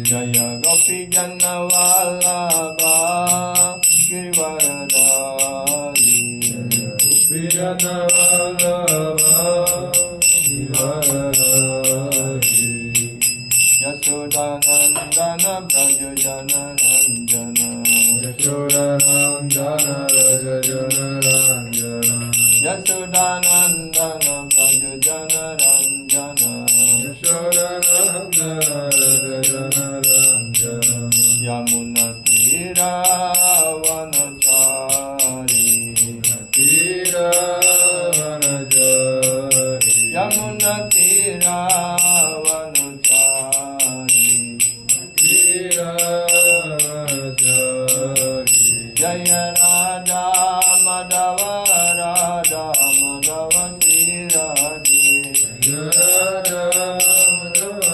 Jaya Gopi Jana Vallabha Giridharadhari. Jaya Gopi Jana Vallabha Giridharadhari. Yashodanandana Braja Jana Ranjana. Yashodanandana Braja Jana Ranjana. Yashodanandana Braja Jana Ranjana. Yashodanandana Braja Jana Ranjana. Yamuna Tira Vanachari. Tira Vanachari. Yamuna Tira Vanachari. Tira Vanachari. Jaya Radha Madhava Radha Madhava Sri Radhe. Jaya Radha Madhava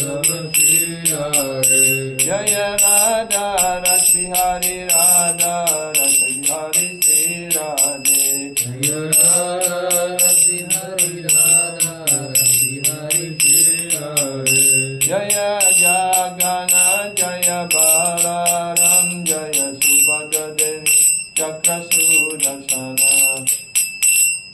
Radha Sri Radhe. Jaya Radha Rasbihari Radha Rasbihari Sri Radhe. Jaya Radha Rasbihari Radha Rasbihari Sri Radhe. Jaya Jagana Jaya Balaram Jaya Subhadra Devi Chakra Sudarsana.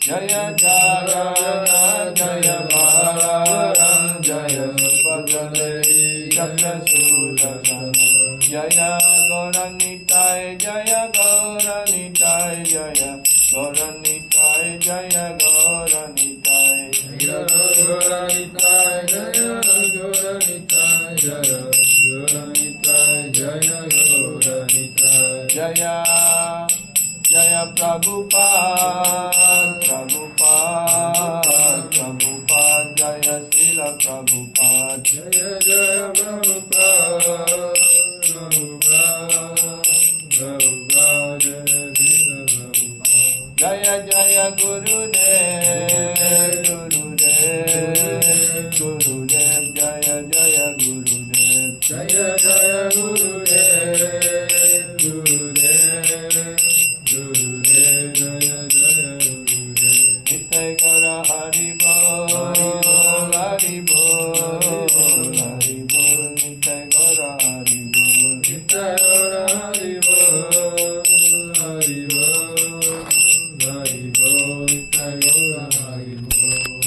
Jaya Jagana Jaya Balaram Jaya Subhadra Devi Chakra Sudarsana. Jaya Gauranitai Jaya Gauranitai Jaya Gauranitai Jaya Gauranitai. Jaya Gauranitai Jaya Gauranitai Jaya Gauranitai Jaya Gauranitai. Jaya Jaya Prabhupada Prabhupada Prabhupada Jaya Srila Prabhupada. Jaya Jaya Prabhupada Prabhupada Prabhupada Jaya Srila Prabhupada. Jaya Jaya Gurudev Gurudev Gurudev Jaya Jaya Gurudev. Jaya Jaya Gurudev Gurudev Gurudev Jaya Jaya Gurudev. Nitai Gaura Hari Bol Hari Bol Hari Bol Nitai Gaura Hari Bol. Nitai Gaura Hari Bol Hari Bol Hari Bol Nitai Gaura Hari Bol.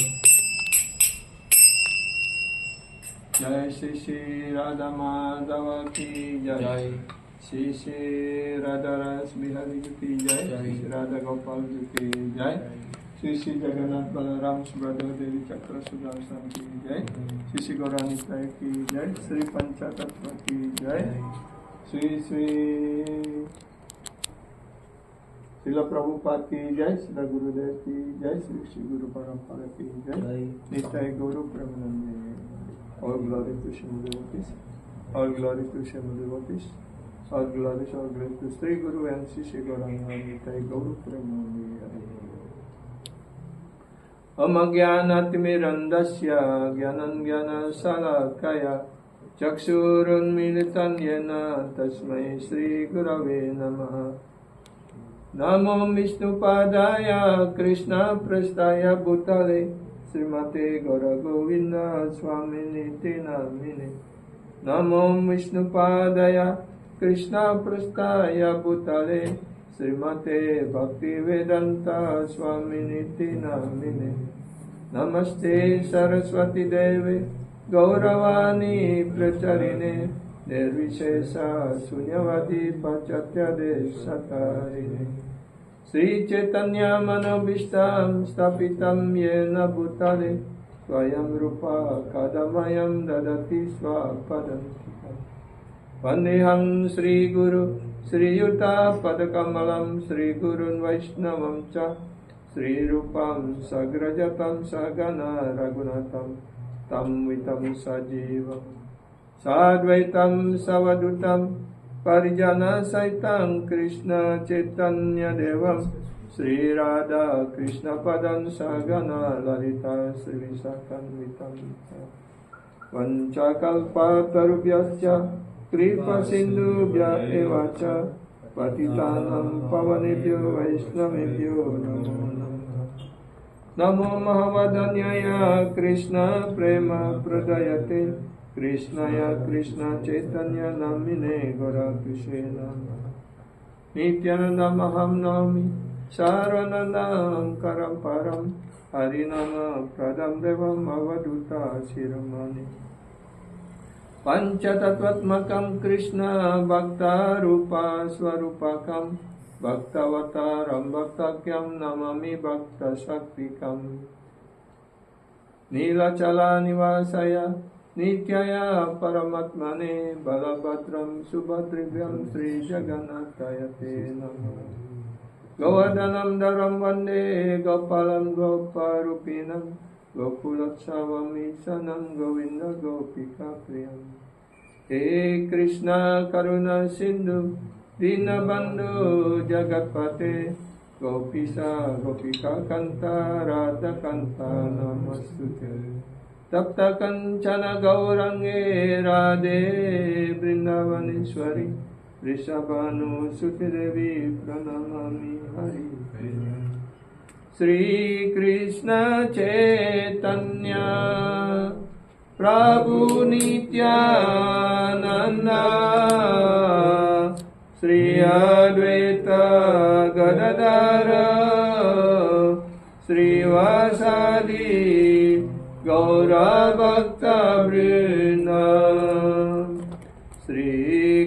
Jai Shri Shri Radha Madhava Ki Jai. Shri Shri Radha Ras Bihari Ki Jai. Shri Shri Radha Gopal Ki Jai. Shri Shri Jagannath Balaram Subhadra Devi Chakra Sudarshan Ki Jai. Shri Shri Gauranitai Ki Jai. Shri Panchatattva Ki Jai. Shri Shri Srila Prabhupada Ki Jai. Srila Gurudev Ki Jai. Shri Shri Guru Parampara Ki Jai. Nitai Guru Premanande. All glory to Shri Devotees. All glory to Shri Devotees. All glory to Sri Guru and Shri Shri Gauranga Nitai Guru Premanande. Amagyanatimirandasya Gyanan Gyana Salakaya Chakshurunmilitan Yena Tasmai Shri Gurave Namaha. Namo Vishnupadaya Krishna Prasthaya Bhutale Srimate Gaura Govinda Swamini Namine. Namo Vishnupadaya Krishna Prasthaya Bhutale Srimate Bhaktivedanta Swamini Namine. Namaste Saraswati Deve Gauravani Pracharine Nirvishesha Sunyavadi Pachatya Desatarine. Sri Chaitanya Manobhishtam Stapitam Yena Bhutale Swayam Rupa Kadamayam Dadati Swapadam. Vandeham Sri Guru Sri Yuta Padakamalam Sri Gurun Vaishnavam Cha Sri Rupam Sagrajatam Sagana Raghunatam Tam Vitam Sajivam Sadvaitam Savadutam Parijana Saitam Krishna Chaitanya Devam Sri Radha Krishna Padan Sagana Lalita Sri Visakan Vitam Vanchakalpa Tarubhyascha Kripa Sindhubhya Evacha Patitanam Pavanebhyo Vaishnavebhyo Namo Namaha. नमो महवदन्याय कृष्ण प्रेम प्रदयते कृष्णाय कृष्ण चैतन्य नामिने गौरकृष्णे नमः नित्यानन्दमहं नौमि सर्वानन्दं करं परं हरिनाम प्रदं देवम् अवधूता शिरोमणि पंचतत्त्वात्मकं कृष्ण भक्तारूपा स्वरूपकं भक्तवतारं भक्तज्ञं नमामि भक्तशक्तिकम् नीलाचलनिवासाय नित्याय परमात्मने बलभद्रं सुभद्रभ्यं श्रीजगन्नाथाय ते नमः गोवर्धनं धरं वन्दे गोपालं गोपरूपिणं गोकुलोत्सवमीशनं गोविन्द गोपिकाप्रियं हे कृष्ण करुणा सिन्धु दीनबन्धु जगत्पते गोपीशा गोपिका कान्ता राधाकान्ता नमस्तुते तप्त कंचन गौरंगे राधे वृंदावनेश्वरी वृषभानुसुते देवी प्रणमामि हरि श्री कृष्ण चैतन्य प्रभु नित्यानंद श्री अद्वैत गदाधर श्रीवासादि गौरभक्तवृन्द श्री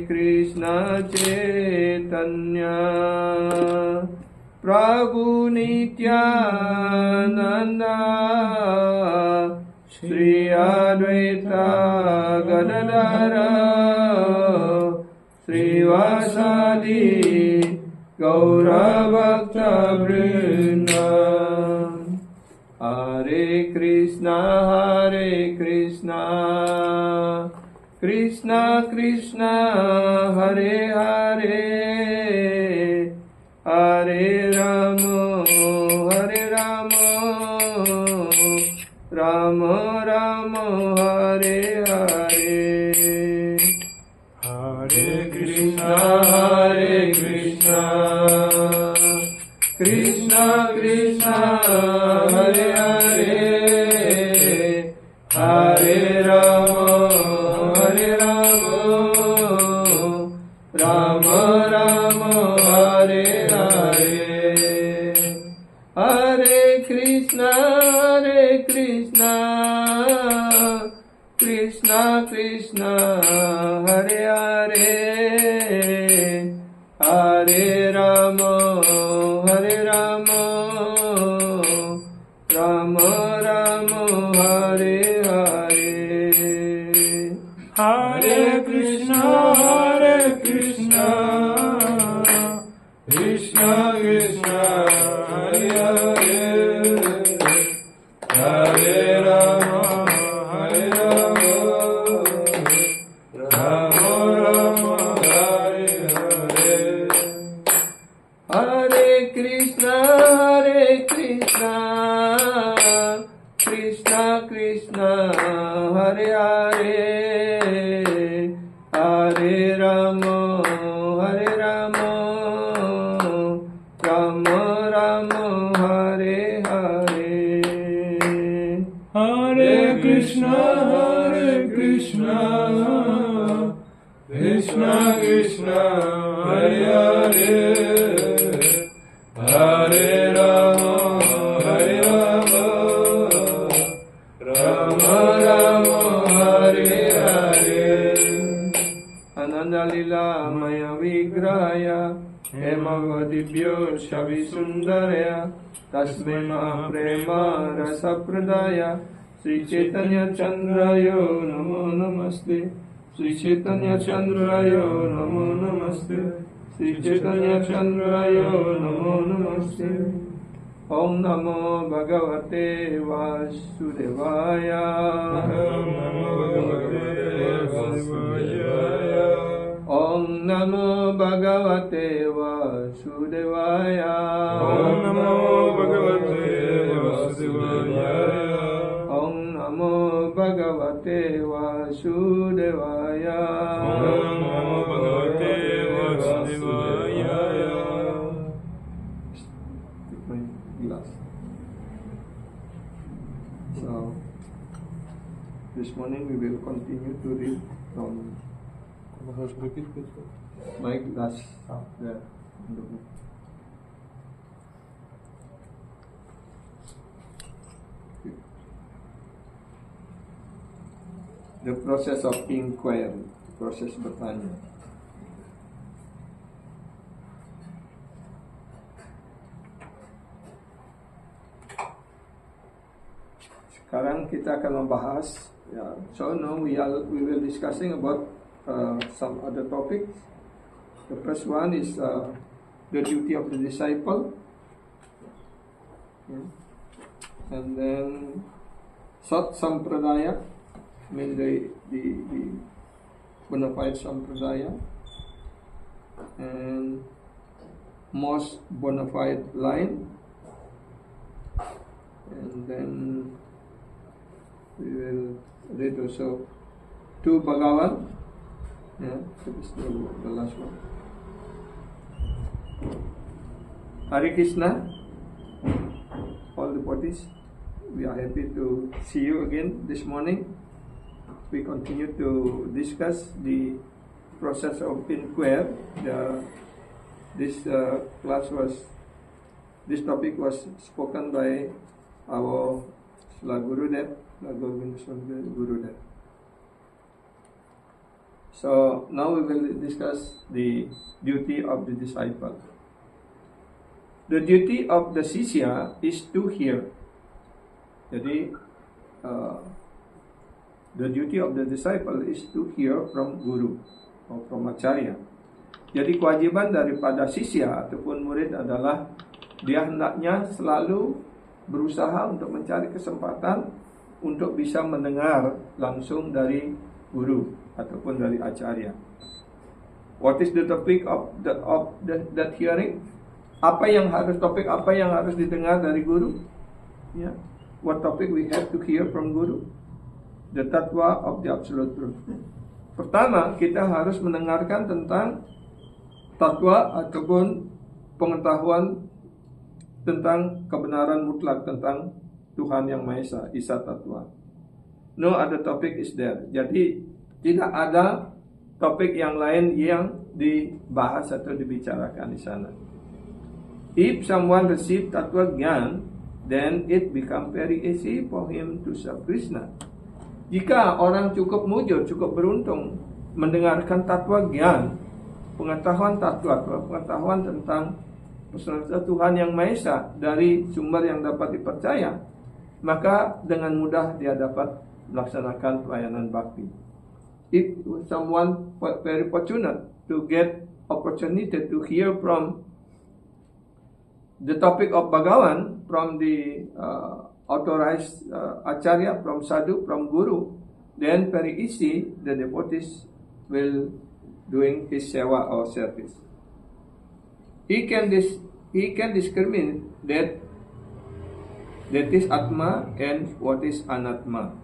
कृष्ण चैतन्य प्रभु नित्यानंद श्री अद्वैत गदाधर श्रीवासादि गौरभक्तवृन्द हरे कृष्णा कृष्णा कृष्णा हरे हरे हरे राम राम राम हरे हरे हरे कृष्णा कृष्णा कृष्णा हरे हरे हरे राम राम राम हरे हरे हरे कृष्णा कृष्णा कृष्णा हरे हरे हरे राम राम राम हरे हरे हरे कृष्णा कृष्णा कृष्णा हरे हरे हरे राम राम हरे हरे हरे कृष्णा कृष्णा कृष्णा हरे हरे हरे राम राम राम हरे हरे हरे कृष्णा कृष्णा कृष्णा हरे हरे हरे राम राम हरे हरे आनंद लीलामय विग्रहाय हेमवदिभ्यो छवि सुंदरय तस्मै प्रेम रसप्रदाय श्री चैतन्य चंद्राय नमो नमस्ते श्री चैतन्य चंद्राय नमो नमस्ते श्री चैतन्य चंद्राय नमो नमस्ते ओम नमो भगवते वासुदेवाय ओम नमो भगवते वासुदेवाय ओम नमो भगवते वासुदेवाय ओम नमो भगवते वासुदेवाय ओम नमो भगवते वासुदेवाय This morning we will continue to read from Harus berikut. my class there in the book. The process of inquiry, proses bertanya. Sekarang kita akan membahas. So now we will discussing about some other topics. The first one is the duty of the disciple, and then Sat Sampradaya, mean the bona fide Sampradaya, and most bona fide line, and then we will read also two Bhagavan. Yeah, that is the last one. Hare Krishna, all the devotees. We are happy to see you again this morning. We continue to discuss the process of inquiry. This topic was spoken by our Gurudev, Gurudev. So now we will discuss the duty of the disciple. The duty of the Sisya is to hear. Jadi, the duty of the disciple is to hear from guru or from acharya. Jadi kewajiban daripada sisya ataupun murid adalah dia hendaknya selalu berusaha untuk mencari kesempatan untuk bisa mendengar langsung dari guru ataupun dari acharya. What is the topic of that hearing? Apa yang harus didengar dari guru? Ya. What topic we have to hear from guru? The Tattva of the Absolute Truth. Pertama, kita harus mendengarkan tentang tatwa ataupun pengetahuan tentang kebenaran mutlak tentang Tuhan Yang Maha Esa, Isa Tattva. No other topic is there. Jadi tidak ada topik yang lain yang dibahas atau dibicarakan di sana. If someone receive Tattva Gyan, then it become very easy for him to serve Krishna. Jika orang cukup mujur, cukup beruntung mendengarkan Tattva Gyan, pengetahuan tentang personalitas Tuhan Yang Maha Esa dari sumber yang dapat dipercaya, maka dengan mudah dia dapat melaksanakan pelayanan bakti. If someone very fortunate to get opportunity to hear from the topic of Bhagavan from the authorized acharya, from sadhu, from guru, then very easy the devotees will doing his seva or service. He can discriminate that is Atma and what is Anatma,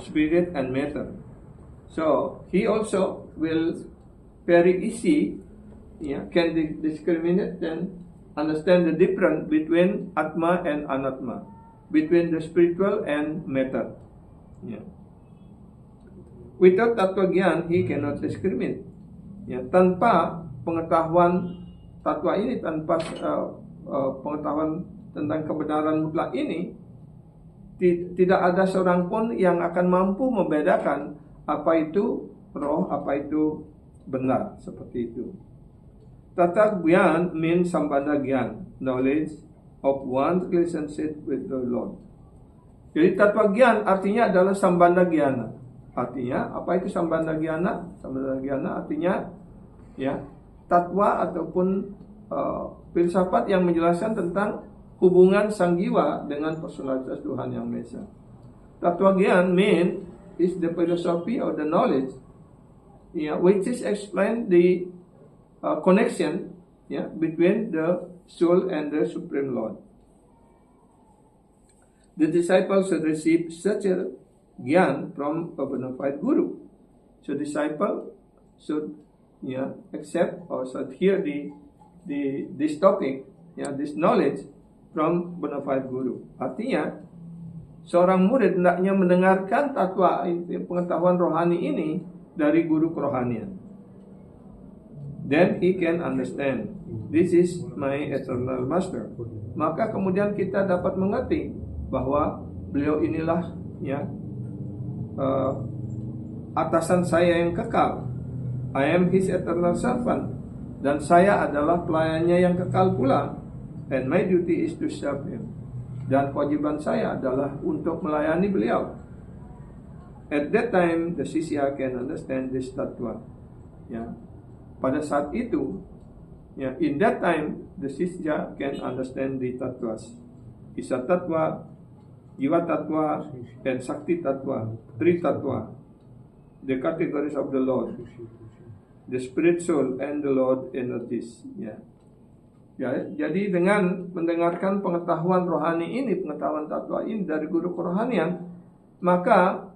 spirit and matter. So he also will very easy can discriminate and understand the difference between Atma and Anatma, between the spiritual and matter. Without Tattva Gyan, he cannot discriminate. Tanpa pengetahuan tatwa ini, tanpa pengetahuan tentang kebenaran mutlak ini, tidak ada seorang pun yang akan mampu membedakan apa itu roh, apa itu benar, seperti itu. Tattva Gyan means Sambandha Gyan, knowledge of one's relationship with the Lord. Jadi Tattva Gyan artinya adalah Sambandha Gyana. Artinya, apa itu Sambandha Gyana? Sambandha Gyana artinya tatwa ataupun filsafat yang menjelaskan tentang hubungan sang jiwa dengan personalitas Tuhan Yang Maha Esa. Tattva Gyan means is the philosophy or the knowledge, which is explain the connection between the soul and the Supreme Lord. The disciple should receive such a Gyan from a bona fide guru. So disciple should accept or should hear this topic, this knowledge from bona fide guru. Artinya seorang murid hendaknya mendengarkan tatwa pengetahuan rohani ini dari guru kerohanian. Then he can understand, this is my eternal master. Maka kemudian kita dapat mengerti bahwa beliau inilah atasan saya yang kekal. I am his eternal servant. Dan saya adalah pelayannya yang kekal pula. And my duty is to serve him. Dan kewajiban saya adalah untuk melayani beliau. At that time, the sisya can understand this tatwa. Pada saat itu, in that time, the sisya can understand the tatwas. Isa tatwa, jiwa tatwa, and sakti tatwa, three tatwa, the categories of the Lord, the spirit, soul, and the Lord energies. Jadi dengan mendengarkan pengetahuan rohani ini, pengetahuan tatwa ini dari guru kerohanian, maka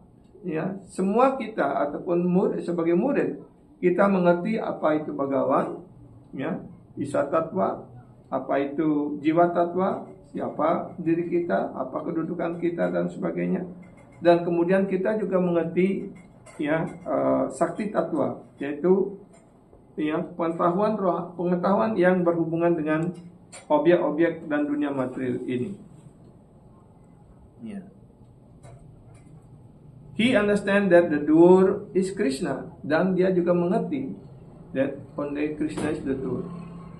semua kita ataupun murid, sebagai murid, kita mengerti apa itu bagawan, isa tatwa, apa itu jiwa tatwa, siapa diri kita, apa kedudukan kita dan sebagainya. Dan kemudian kita juga mengerti sakti tatwa, yaitu pengetahuan yang berhubungan dengan objek-objek dan dunia material ini. He understand that the doer is Krishna, dan dia juga mengerti that only Krishna is the doer.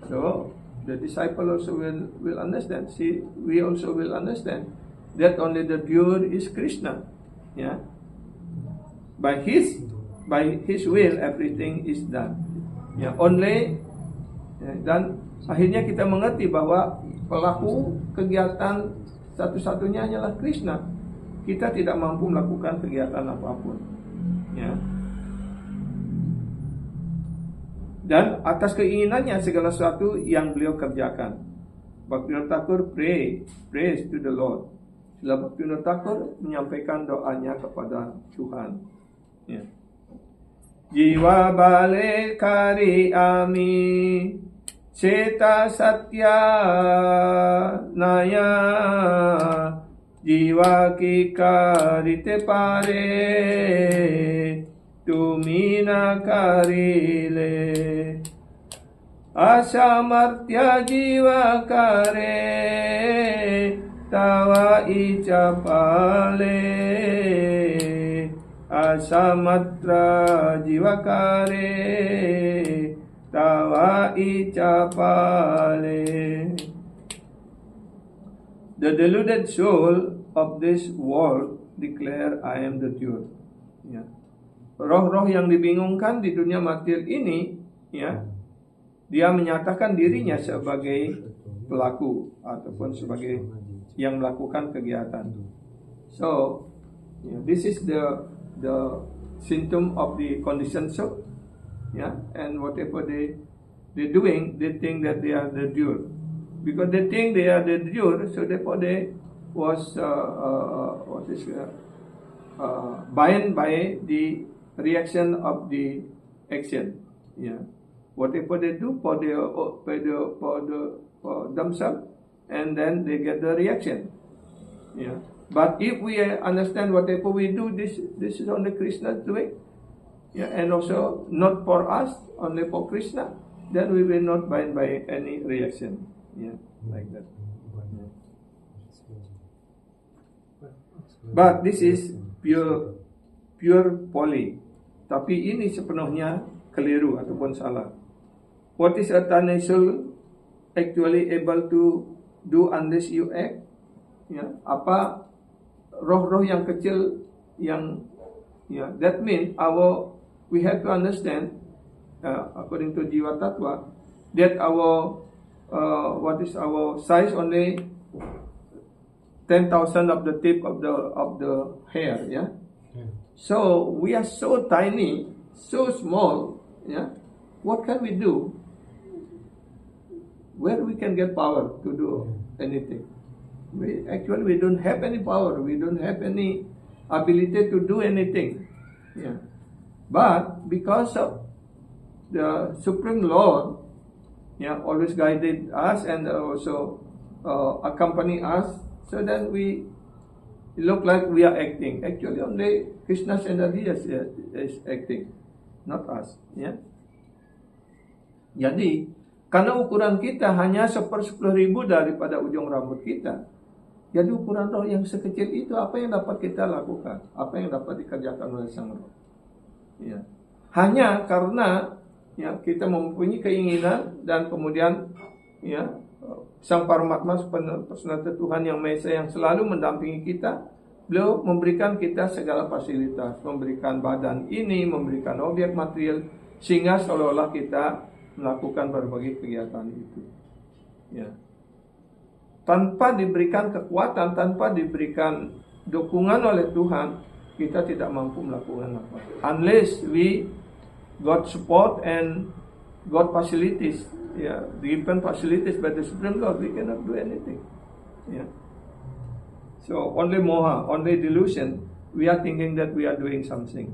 So the disciple also will understand. We also will understand that only the doer is Krishna. By his will everything is done. Dan akhirnya kita mengerti bahwa pelaku kegiatan satu-satunya hanyalah Krishna. Kita tidak mampu melakukan kegiatan apapun. Dan atas keinginannya segala sesuatu yang beliau kerjakan. Bhaktivinoda Thakur praise to the Lord. Sila Bhaktivinoda Thakur menyampaikan doanya kepada Tuhan. Jiwa bale kari ami Seta satya naya Jiwa ki karite pare Tumina karile Asamartya jiwa kare Tawa icapale Asamatra jivakare tawa icapale. The deluded soul of this world declare I am the truth. Roh-roh yang dibingungkan di dunia material ini, dia menyatakan dirinya sebagai pelaku ataupun sebagai yang melakukan kegiatan. So, this is the symptom of the conditioned soul, and whatever they doing, they think that they are the doer, because they think they are the doer, so therefore they was bound by the reaction of the action. Whatever they do for themselves, and then they get the reaction. But if we understand whatever we do, this is only Krishna doing, and also not for us, only for Krishna, then we will not bind by any reaction, like that. But this is pure folly. Tapi ini sepenuhnya keliru ataupun salah. What is a tiny soul actually able to do unless you act? Apa roh-roh yang kecil yang that means we have to understand according to Jiva Tattva that our size only 10,000 of the tip of the hair. So we are so tiny, so small. What can we do? Where we can get power to do anything? We don't have any power. We don't have any ability to do anything. But because of the Supreme Lord, always guided us and also accompany us, so then we It look like we are acting. Actually, only Krishna sendiri is acting, not us. Ya. Jadi, karena ukuran kita hanya 1/10,000 daripada ujung rambut kita, jadi ukuran roh yang sekecil itu, apa yang dapat kita lakukan? Apa yang dapat dikerjakan oleh Sang Roh? Ya. Hanya karena ya kita mempunyai keinginan dan kemudian ya Sang Paramatma Personality Tuhan Yang Maha Esa yang selalu mendampingi kita, beliau memberikan kita segala fasilitas, memberikan badan ini, memberikan objek material, sehingga seolah-olah kita melakukan berbagai kegiatan itu. Ya. Tanpa diberikan kekuatan, tanpa diberikan dukungan oleh Tuhan, kita tidak mampu melakukan apa. Unless we got support and got facilities, yeah, given facilities by the Supreme Lord, we cannot do anything. Yeah. So only moha, only delusion, we are thinking that we are doing something.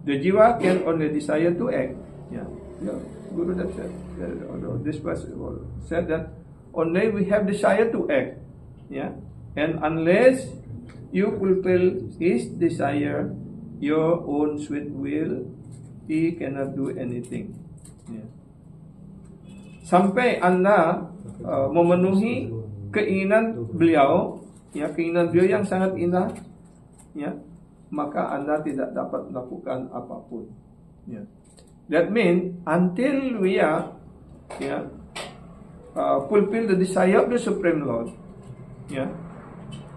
The jiwa can only desire to act. Yeah. Yeah. Guru that said, this person said that only we have desire to act. Yeah. And unless you fulfill his desire, your own sweet will, he cannot do anything. Ya. Sampai Anda memenuhi keinginan beliau, ya, keinginan beliau yang sangat indah, ya, maka Anda tidak dapat melakukan apapun. Ya. That means until we are, ya, fulfill the desire of the Supreme Lord, ya,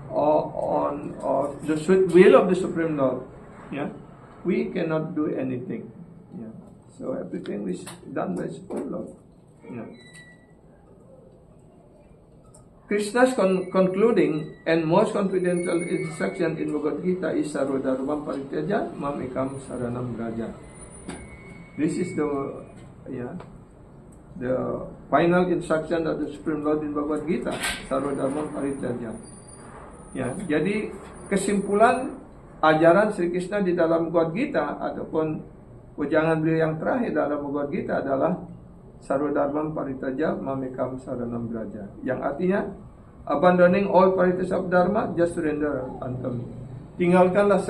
or the sweet will of the Supreme Lord, ya, we cannot do anything. Yeah. So everything is done by Supreme Lord. Yeah. Krishna's concluding and most confidential instruction in Bhagavad Gita is Sarvodharmam Parityaja Mam Ekam Saranam Vraja. This is the final instruction of the Supreme Lord in Bhagavad Gita, Sarvodharmam Parityaja. Ya, jadi kesimpulan ajaran Sri Krishna di dalam Bhagavad Gita ataupun ujangan beliau yang terakhir dalam Bhagavad Gita adalah Sarvodharmam Parityaja Mamekam Saranam Vraja, yang artinya abandoning all varieties of dharma, just surrender unto me. Tinggalkanlah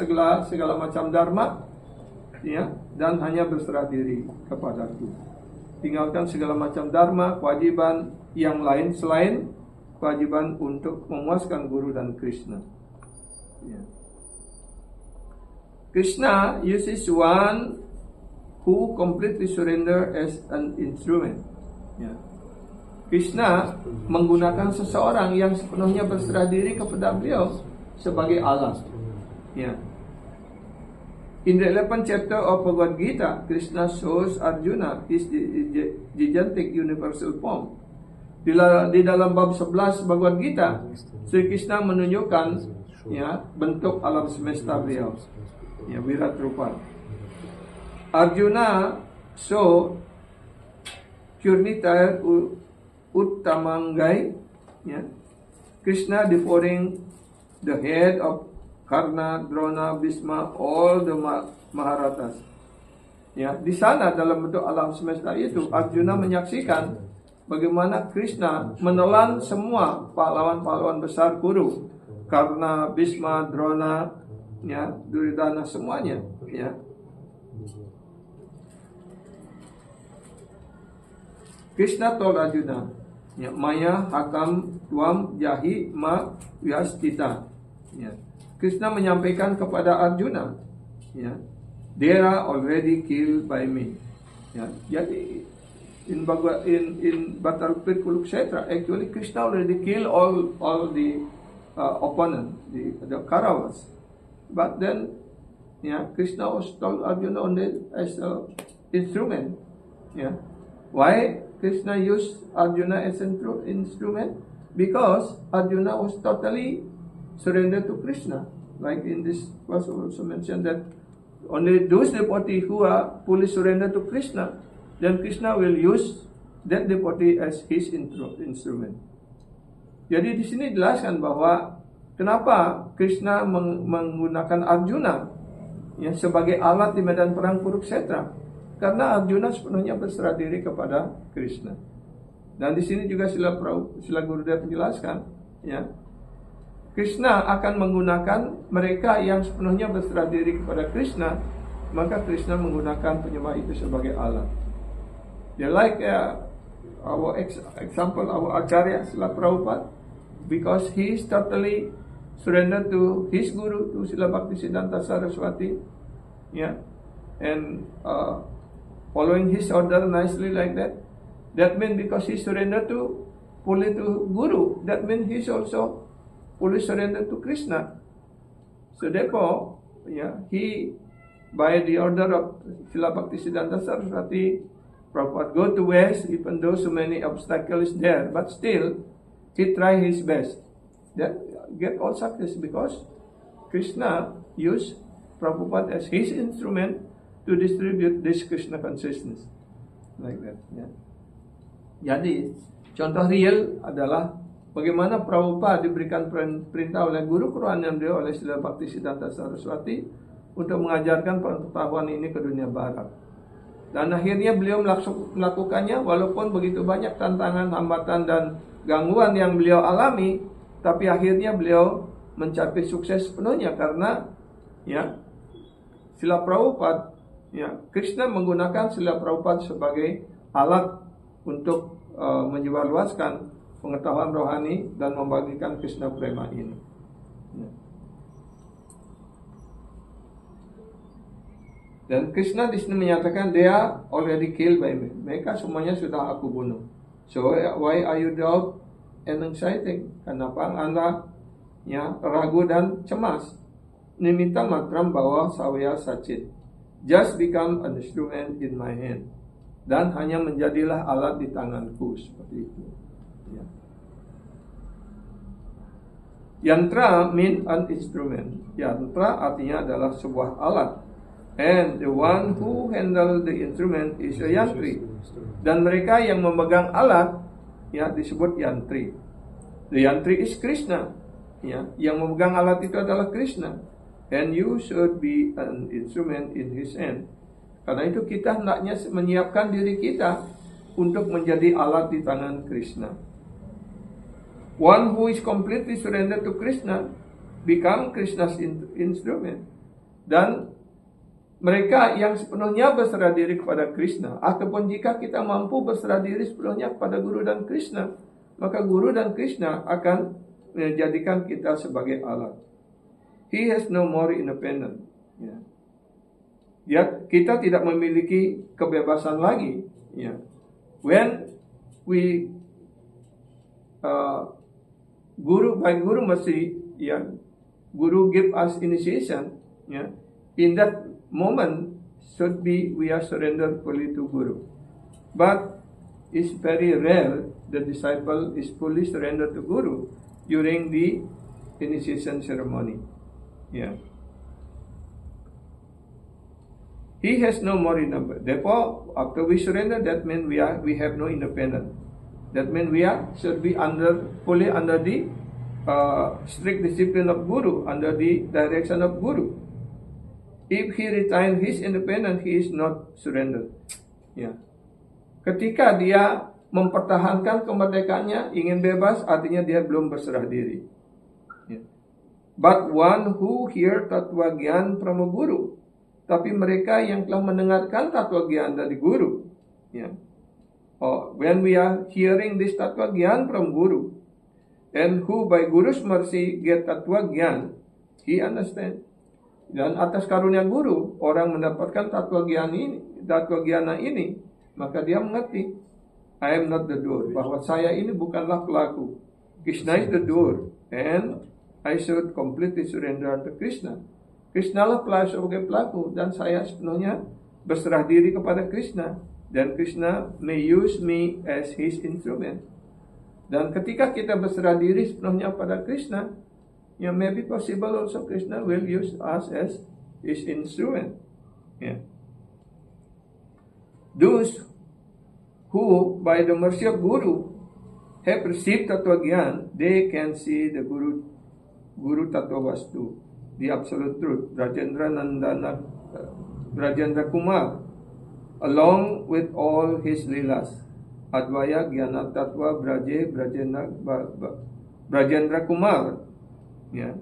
segala macam dharma, ya, dan hanya berserah diri kepadaku. Tinggalkan segala macam dharma, kewajiban yang lain selain kewajiban untuk memuaskan guru dan Krishna. Ya. Krishna uses one who completely surrender as an instrument. Ya. Krishna menggunakan seseorang yang sepenuhnya berserah diri kepada beliau sebagai alat. Ya. In the 11th chapter of Bhagavad Gita, Krishna shows Arjuna his gigantic universal form. Di dalam bab 11 Bhagavad Gita, Sri Krishna menunjukkan, ya, bentuk alam semesta beliau, ya, Virat Rupa. Arjuna saw Churnitaya Uttamangai, ya, Krishna devouring the head of Karna, Drona, Bhisma, all the Maharathas. Ya, di sana dalam bentuk alam semesta itu Arjuna menyaksikan bagaimana Krishna menelan semua pahlawan-pahlawan besar Kuru, Karna, Bhisma, Drona, ya, Duryodhana, semuanya, ya. Krishna told Arjuna, ya, Maya hakam tuam jahi ma vyastita. Ya. Krishna menyampaikan kepada Arjuna, ya, they are already killed by me. Ya. Jadi in battlefield Kurukshetra, actually Krishna already killed all the opponent, the Kauravas. But then, ya, Krishna was told Arjuna only as an instrument. Ya. Why Krishna used Arjuna as an instrument? Because Arjuna was totally surrendered to Krishna. Like in this verse also mentioned that only those devotees who are fully surrendered to Krishna, then Krishna will use that devotee as his instrument. Jadi di sini dijelaskan bahwa kenapa Krishna menggunakan Arjuna, ya, sebagai alat di medan perang Kurukshetra. Karena Arjuna sepenuhnya berserah diri kepada Krishna. Dan di sini juga Sila Gurudev menjelaskan, ya, Krishna akan menggunakan mereka yang sepenuhnya berserah diri kepada Krishna, maka Krishna menggunakan penyembah itu sebagai alat. They like our example, our Acharya Srila Prabhupada, because he is totally surrendered to his guru, to Srila Bhaktisiddhanta Saraswati, and following his order nicely like that. That means because he surrendered fully to guru, that means he is also fully surrendered to Krishna. So therefore, he, by the order of Srila Bhaktisiddhanta Saraswati, Prabhupada go to West, even though so many obstacles there, but still he try his best. Then get all success because Krishna used Prabhupada as his instrument to distribute this Krishna consciousness, like that. Jadi contoh real adalah bagaimana Prabhupada diberikan perintah oleh guru kerohanian beliau oleh Srila Bhaktisiddhanta Saraswati untuk mengajarkan pengetahuan ini ke dunia barat. Dan akhirnya beliau melakukannya walaupun begitu banyak tantangan, hambatan dan gangguan yang beliau alami, tapi akhirnya beliau mencapai sukses sepenuhnya karena Srila Prabhupada, Krishna menggunakan Srila Prabhupada sebagai alat untuk menyebarluaskan pengetahuan rohani dan membagikan Krishna Prema ini. Dan Krishna di sini menyatakan they are already killed by me. Mereka semuanya sudah aku bunuh. So why are you doubt and anxiety? Kenapa Anda ragu dan cemas? Nimitta matram bawa sawya sacit. Just become an instrument in my hand. Dan hanya menjadilah alat di tanganku, seperti itu. Yantra mean an instrument. Yantra artinya adalah sebuah alat. And the one who handle the instrument is a yantri. Dan mereka yang memegang alat disebut yantri. The yantri is Krishna. Yang memegang alat itu adalah Krishna. And you should be an instrument in his hand. Karena itu kita hendaknya menyiapkan diri kita untuk menjadi alat di tangan Krishna. One who is completely surrendered to Krishna become Krishna's instrument. Dan mereka yang sepenuhnya berserah diri kepada Krishna, ataupun jika kita mampu berserah diri sepenuhnya kepada Guru dan Krishna, maka Guru dan Krishna akan menjadikan kita sebagai alat. He has no more independent. Kita tidak memiliki kebebasan lagi. When we Guru mesti Guru give us initiation. In that moment should be we are surrendered fully to Guru. But it's very rare the disciple is fully surrendered to Guru during the initiation ceremony. He has no more independence. Therefore, after we surrender, that means we have no independence. That means we should be fully under the strict discipline of Guru, under the direction of Guru. If he retain his independence, he is not surrendered. Ketika dia mempertahankan kemerdekaannya, ingin bebas, artinya dia belum berserah diri. But one who hear tatwa gyan from a guru, tapi mereka yang telah mendengarkan tatwa gyan dari guru, when we are hearing this tatwa gyan from guru, and who by guru's mercy get tatwa gyan, he understand. Dan atas karunia guru, orang mendapatkan tatwa gyana ini, maka dia mengerti, I am not the door, bahwa saya ini bukanlah pelaku. Krishna is the door, and I should completely surrender to Krishna. Krishna lah sebagai pelaku, dan saya sepenuhnya berserah diri kepada Krishna. Dan Krishna may use me as his instrument. Dan ketika kita berserah diri sepenuhnya pada Krishna, maybe possible also Krishna will use us as his instrument. Those who by the mercy of Guru have received Tattva Gyan, they can see the Guru Tattva Vastu, the absolute truth, Brajendra Kumar, along with all his Leelas, Advaya Gyana Tattva Brajendra Kumar, Ya.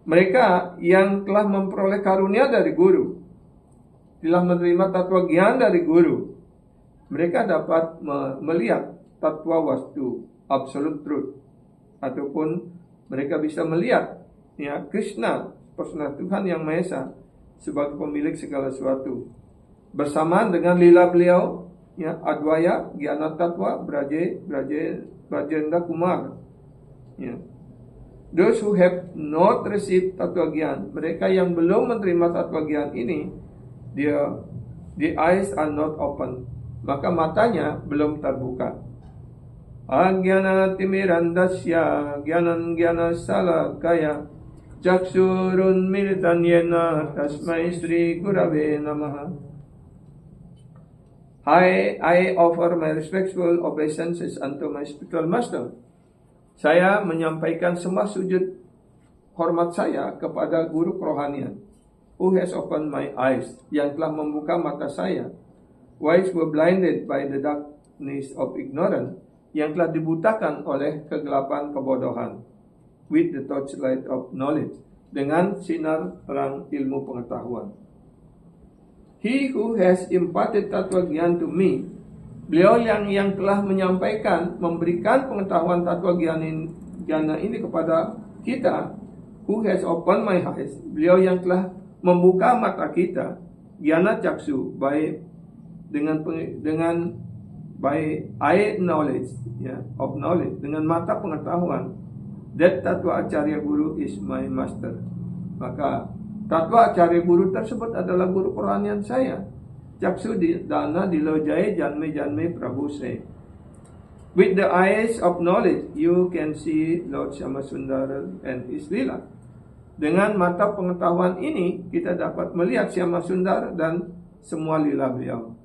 Mereka yang telah memperoleh karunia dari guru, telah menerima tatwa gyan dari guru, mereka dapat melihat tatwa wastu, absolute truth, ataupun mereka bisa melihat Krishna, personal Tuhan Yang Maha Esa, sebagai pemilik segala sesuatu. Bersamaan dengan lila beliau, Advaya, Gyana Tatwa, Brajendra Kumar. Those who have not received Tatwa Gyan, mereka yang belum menerima Tatwa Gyan ini, the eyes are not open, maka matanya belum terbuka. Agyana timirandasya gyana salakaya Chaksurun militan yena tasmai Sri Gurave Namaha. I offer my respectful obeisances unto my spiritual master. Saya menyampaikan semua sujud hormat saya kepada guru kerohanian, who has opened my eyes, yang telah membuka mata saya. Wise were blinded by the darkness of ignorance, yang telah dibutakan oleh kegelapan kebodohan, with the torchlight of knowledge, dengan sinar terang ilmu pengetahuan. He who has imparted Tatwa Gyan to me, beliau yang telah menyampaikan, memberikan pengetahuan Tatwa Gyana ini kepada kita, who has opened my eyes, beliau yang telah membuka mata kita, Gyana Chaksu, dengan by eye knowledge, of knowledge, dengan mata pengetahuan. That Tatwa Acharya Guru is my master. Maka Tatwa Acharya Guru tersebut adalah guru kerohanian saya. Chaksu dana dilojai janme Prabhu say. With the eyes of knowledge, you can see Lord Syamasundara and his lila. Dengan mata pengetahuan ini, kita dapat melihat Syamasundara dan semua lila beliau.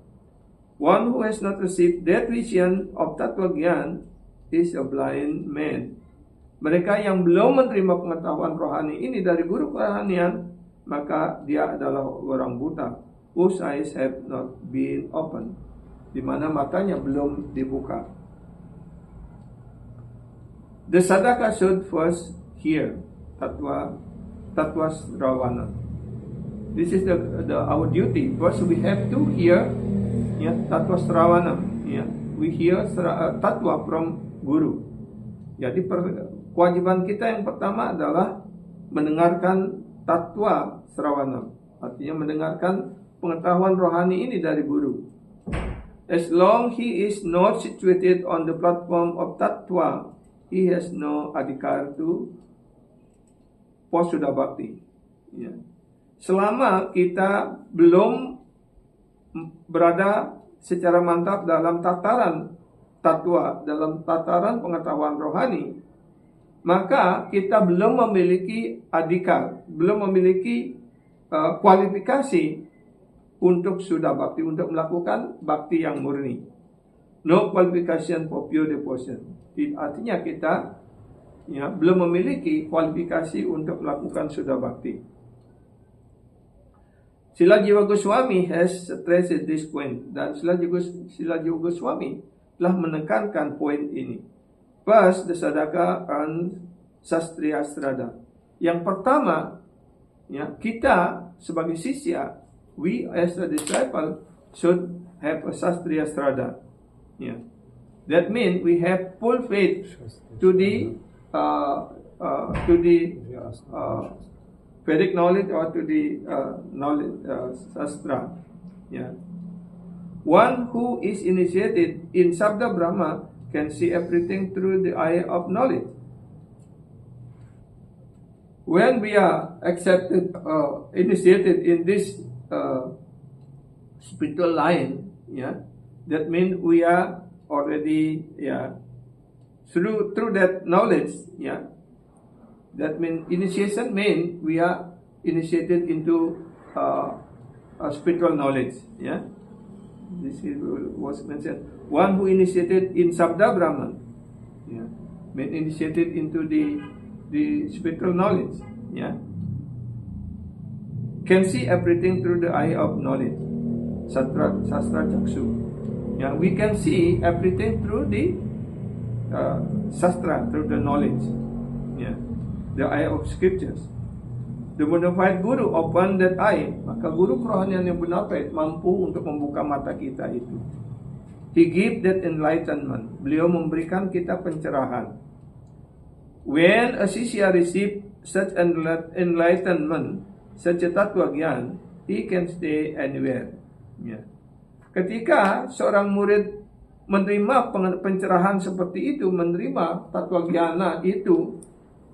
One who has not received that vision of Tatwa Gyan is a blind man. Mereka yang belum menerima pengetahuan rohani ini dari guru kerohanian, maka dia adalah orang buta, whose eyes have not been opened, di mana matanya belum dibuka. The sadhaka should first hear Tatwa Srawana. This is our duty. First we have to hear Tatwa Srawana. We hear Tatwa from Guru. Jadi kewajiban kita yang pertama adalah mendengarkan Tatwa Srawana, artinya mendengarkan pengetahuan rohani ini dari guru. As long he is not situated on the platform of Tatwa, he has no adhikar to Posuda Bhakti. Selama kita belum berada secara mantap dalam tataran Tatwa, dalam tataran pengetahuan rohani, maka kita belum memiliki adhikar, belum memiliki kualifikasi untuk sudah bhakti, untuk melakukan bhakti yang murni. No qualification for pure devotion. Artinya kita belum memiliki kualifikasi untuk melakukan sudah bhakti. Srila Jiva Goswami has stressed this point, dan Srila Jiva Goswami telah menekankan poin ini. First, the sadhaka and sastriya strada. Yang pertama, kita sebagai sisya, we as a disciple should have a sastriya strada. That means we have full faith to the Vedic knowledge or to the knowledge sastra. One who is initiated in Sabda Brahma can see everything through the eye of knowledge. When we are accepted, initiated in this spiritual line, that means we are already, through that knowledge, that means initiation means we are initiated into a spiritual knowledge, This was mentioned. One who initiated in Sabda Brahman, means initiated into the spiritual knowledge, can see everything through the eye of knowledge, Sastra Chaksu. We can see everything through the Sastra, through the knowledge. Ya. The eye of scriptures. The bona fide guru open that eye. Maka guru kerohanian yang bona fide mampu untuk membuka mata kita itu. He give that enlightenment. Beliau memberikan kita pencerahan. When a sisya receive such enlightenment, such a tattva gyan, he can stay anywhere. Ya. Ketika seorang murid menerima pencerahan seperti itu, menerima tattva gyana itu,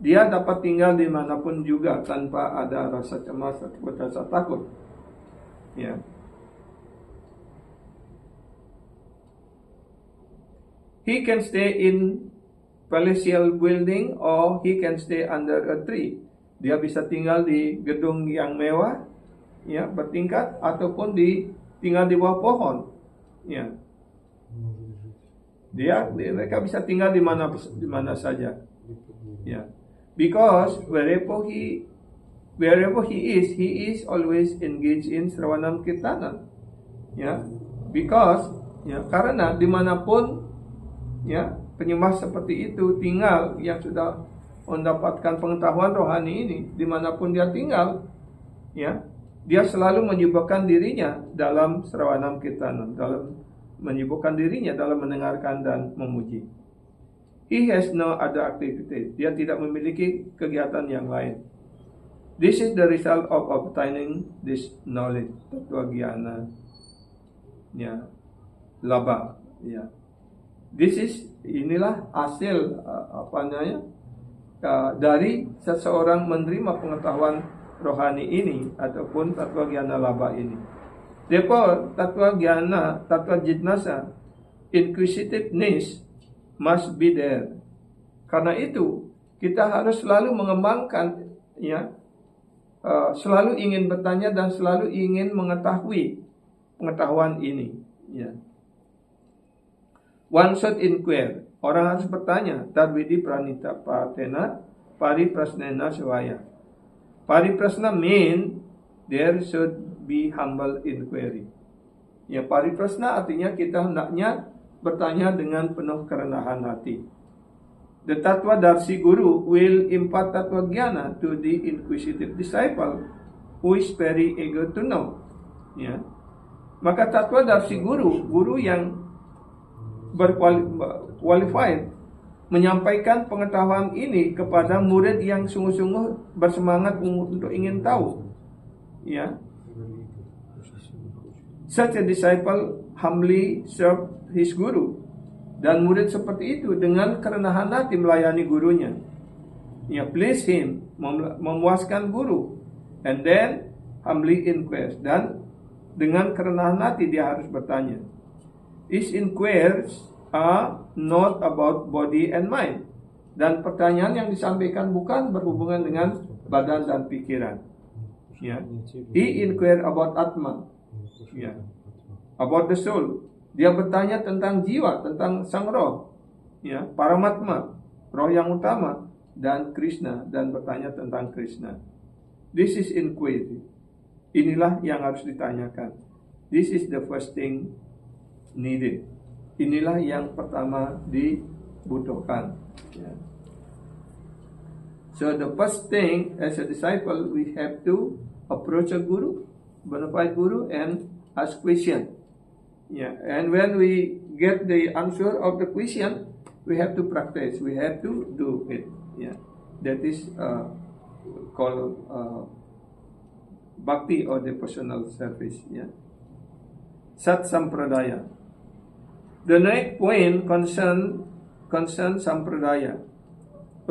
dia dapat tinggal dimanapun juga tanpa ada rasa cemas atau rasa takut. Ya. He can stay in palatial building or he can stay under a tree. Dia bisa tinggal di gedung yang mewah, ya, bertingkat, ataupun tinggal di bawah pohon. Ya. Mereka bisa tinggal di mana saja. Ya. Because wherever he is always engaged in Sravanam Kirtanan. Ya. Because karena dimanapun penyembah seperti itu tinggal, yang sudah mendapatkan pengetahuan rohani ini, dimanapun dia tinggal, dia selalu menyibukkan dirinya dalam Sravanam Kirtanan, dalam menyibukkan dirinya dalam mendengarkan dan memuji. He has no other activity. Dia tidak memiliki kegiatan yang lain. This is the result of obtaining this knowledge. Tattva gyana. Laba. Inilah hasil dari seseorang menerima pengetahuan rohani ini ataupun tattva gyana laba ini. Therefore, tattva gyana, tattva jitnasa, inquisitiveness must be there. Karena itu kita harus selalu mengembangkan, selalu ingin bertanya dan selalu ingin mengetahui pengetahuan ini. One should inquire. Orang harus bertanya. Tadvidi pranita patena pariprasnena sevaya. Pariprasna mean there should be humble inquiry. Pariprasna artinya kita hendaknya bertanya dengan penuh kerendahan hati. The Tattva Darshi Guru will impart Tattva Gyana to the inquisitive disciple who is very eager to know. Maka Tattva Darshi Guru yang berqualified, menyampaikan pengetahuan ini kepada murid yang sungguh-sungguh bersemangat untuk ingin tahu. Such a disciple humbly serve his guru. Dan murid seperti itu dengan kerendahan hati melayani gurunya. Please him, memuaskan guru. And then humbly inquires. Dan dengan kerendahan hati dia harus bertanya. His inquiries are not about body and mind. Dan pertanyaan yang disampaikan bukan berhubungan dengan badan dan pikiran. He inquire about Atma. About the soul. Dia bertanya tentang jiwa, tentang sang roh, Paramatma, roh yang utama, dan Krishna, dan bertanya tentang Krishna. This is inquiry. Inilah yang harus ditanyakan. This is the first thing needed. Inilah yang pertama dibutuhkan. So the first thing as a disciple, we have to approach a guru, bona fide guru, and ask question. And when we get the answer of the question, we have to practice. We have to do it. That is called bhakti or devotional service. Sat Sampradaya. The next point concern Sampradaya.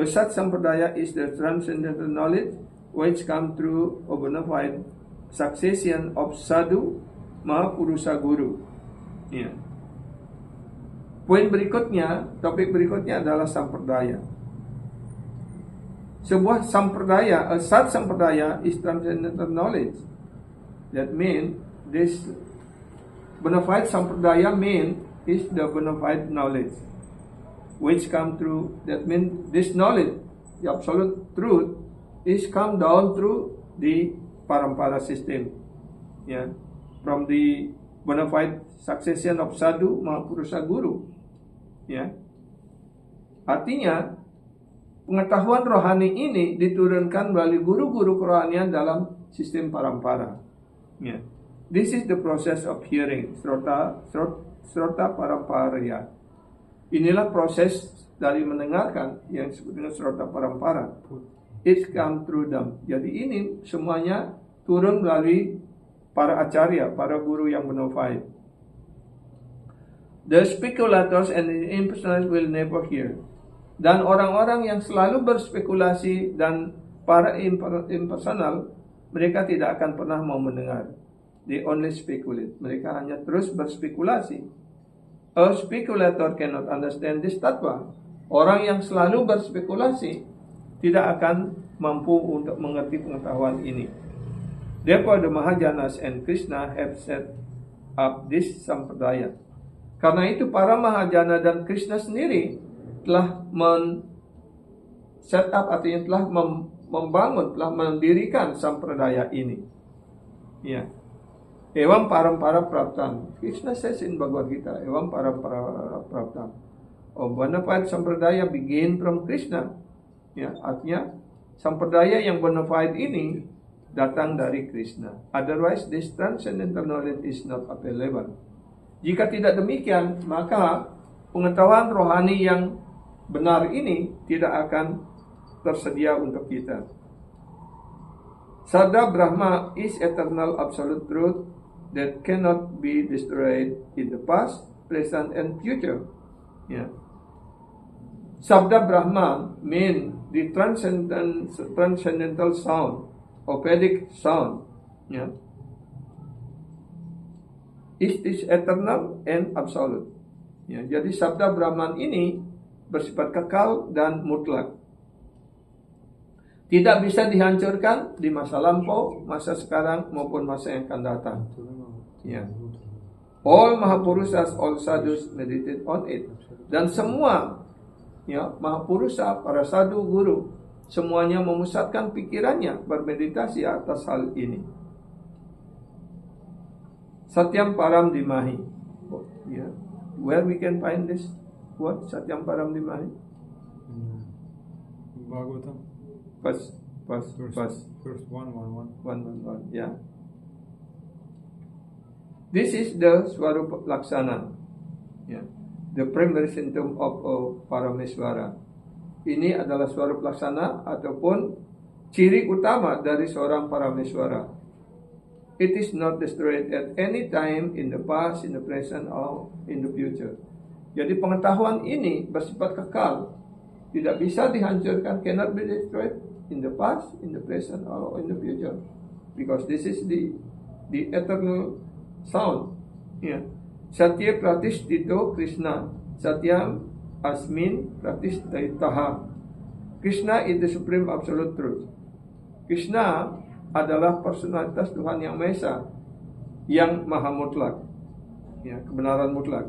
Sat Sampradaya is the transcendental knowledge which comes through a bona fide succession of sadhu, mahapurusa guru. Poin berikutnya, topik berikutnya adalah sampradaya. Sebuah sampradaya, a sat sampradaya is transcendental knowledge. That means this bona fide sampradaya is the bona fide knowledge which come through. That means this knowledge, the absolute truth, is come down through the parampara system. From the bona fide succession of sadhu, mahapurusa guru. Artinya pengetahuan rohani ini diturunkan melalui guru-guru kerohanian dalam sistem parampara. Ya. This is the process of hearing, srota paramparaya. Inilah proses dari mendengarkan yang disebut dengan srota parampara. It come through them. Jadi ini semuanya turun melalui para acarya, para guru yang bona fide. The speculators and the impersonalists will never hear. Dan orang-orang yang selalu berspekulasi dan para impersonal, mereka tidak akan pernah mau mendengar. They only speculate. Mereka hanya terus berspekulasi. A speculator cannot understand this tatwa. Orang yang selalu berspekulasi tidak akan mampu untuk mengerti pengetahuan ini. Therefore the Mahajanas and Krishna have set up this sampradaya. Karena itu para Mahajana dan Krishna sendiri telah set up, artinya telah membangun, telah mendirikan sampradaya ini. Ya. Evam parampara praptam. Krishna says in Bhagavad Gita, evam parampara praptam. Bona fide sampradaya begin from Krishna. Ya, artinya sampradaya yang bona fide ini datang dari Krishna. Otherwise this transcendental knowledge is not available. Jika tidak demikian, maka pengetahuan rohani yang benar ini tidak akan tersedia untuk kita. Sabda Brahma is eternal absolute truth that cannot be destroyed in the past, present, and future. Yeah. Sabda Brahma mean the transcendental sound, or Vedic sound. Yeah. It is eternal and absolute. Ya, jadi sabda Brahman ini bersifat kekal dan mutlak. Tidak bisa dihancurkan di masa lampau, masa sekarang maupun masa yang akan datang. Ya. All Mahapurusas, all sadhus meditate on it. Dan semua Mahapurusa, para sadhu, guru, semuanya memusatkan pikirannya bermeditasi atas hal ini. Satyam Param Dimahi. Yeah. Where we can find this? What? Satyam Param Dimahi? Bhagavatam. First 1:1:1. Yeah. This is the Swarupa Laksana. Yeah. The primary symptom of Parameswara. Ini adalah Swarupa Laksana ataupun ciri utama dari seorang Parameswara. It is not destroyed at any time in the past, in the present, or in the future. Jadi pengetahuan ini bersifat kekal, tidak bisa dihancurkan, cannot be destroyed in the past, in the present, or in the future, because this is the eternal sound. Yeah. Satya Pratisthito Krishna, Satyam Asmin Pratisthitaha. Krishna is the supreme absolute truth. Krishna adalah personalitas Tuhan yang Maha Esa, yang maha mutlak, ya, kebenaran mutlak.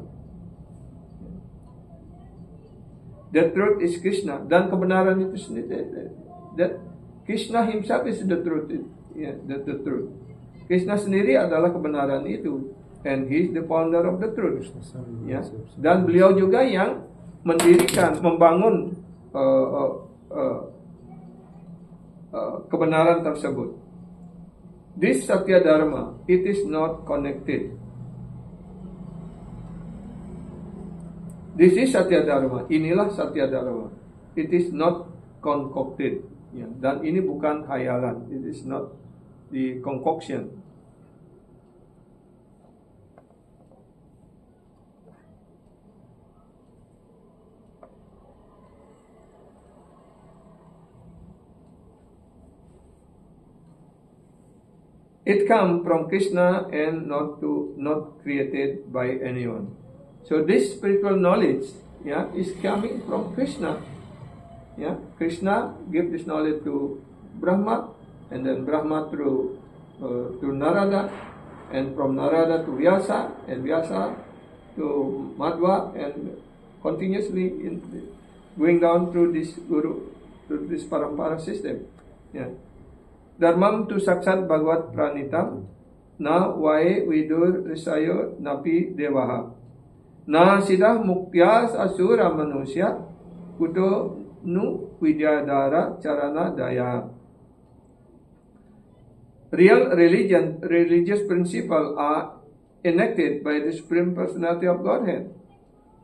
The truth is Krishna, dan kebenaran itu sendiri. That Krishna himself is the truth, the truth. Krishna sendiri adalah kebenaran itu, and he is the founder of the truth. Ya. Dan beliau juga yang mendirikan, membangun kebenaran tersebut. This Satya Dharma, it is not connected. This is Satya Dharma. Inilah Satya Dharma. It is not concocted. Ya, dan ini bukan hayalan. It is not the concoction. It comes from Krishna and not created by anyone. So this spiritual knowledge, is coming from Krishna. Krishna gave this knowledge to Brahma, and then Brahma through Narada, and from Narada to Vyasa, and Vyasa to Madhva, and continuously going down through this guru, through this parampara system. Dharmam tu saksat bhagavat pranitam na vae vidur risayo napi devaha na siddha muktyas asura manusya kuto nu Widyadhara, Charana, Daya. Real religious principles are enacted by the Supreme Personality of Godhead.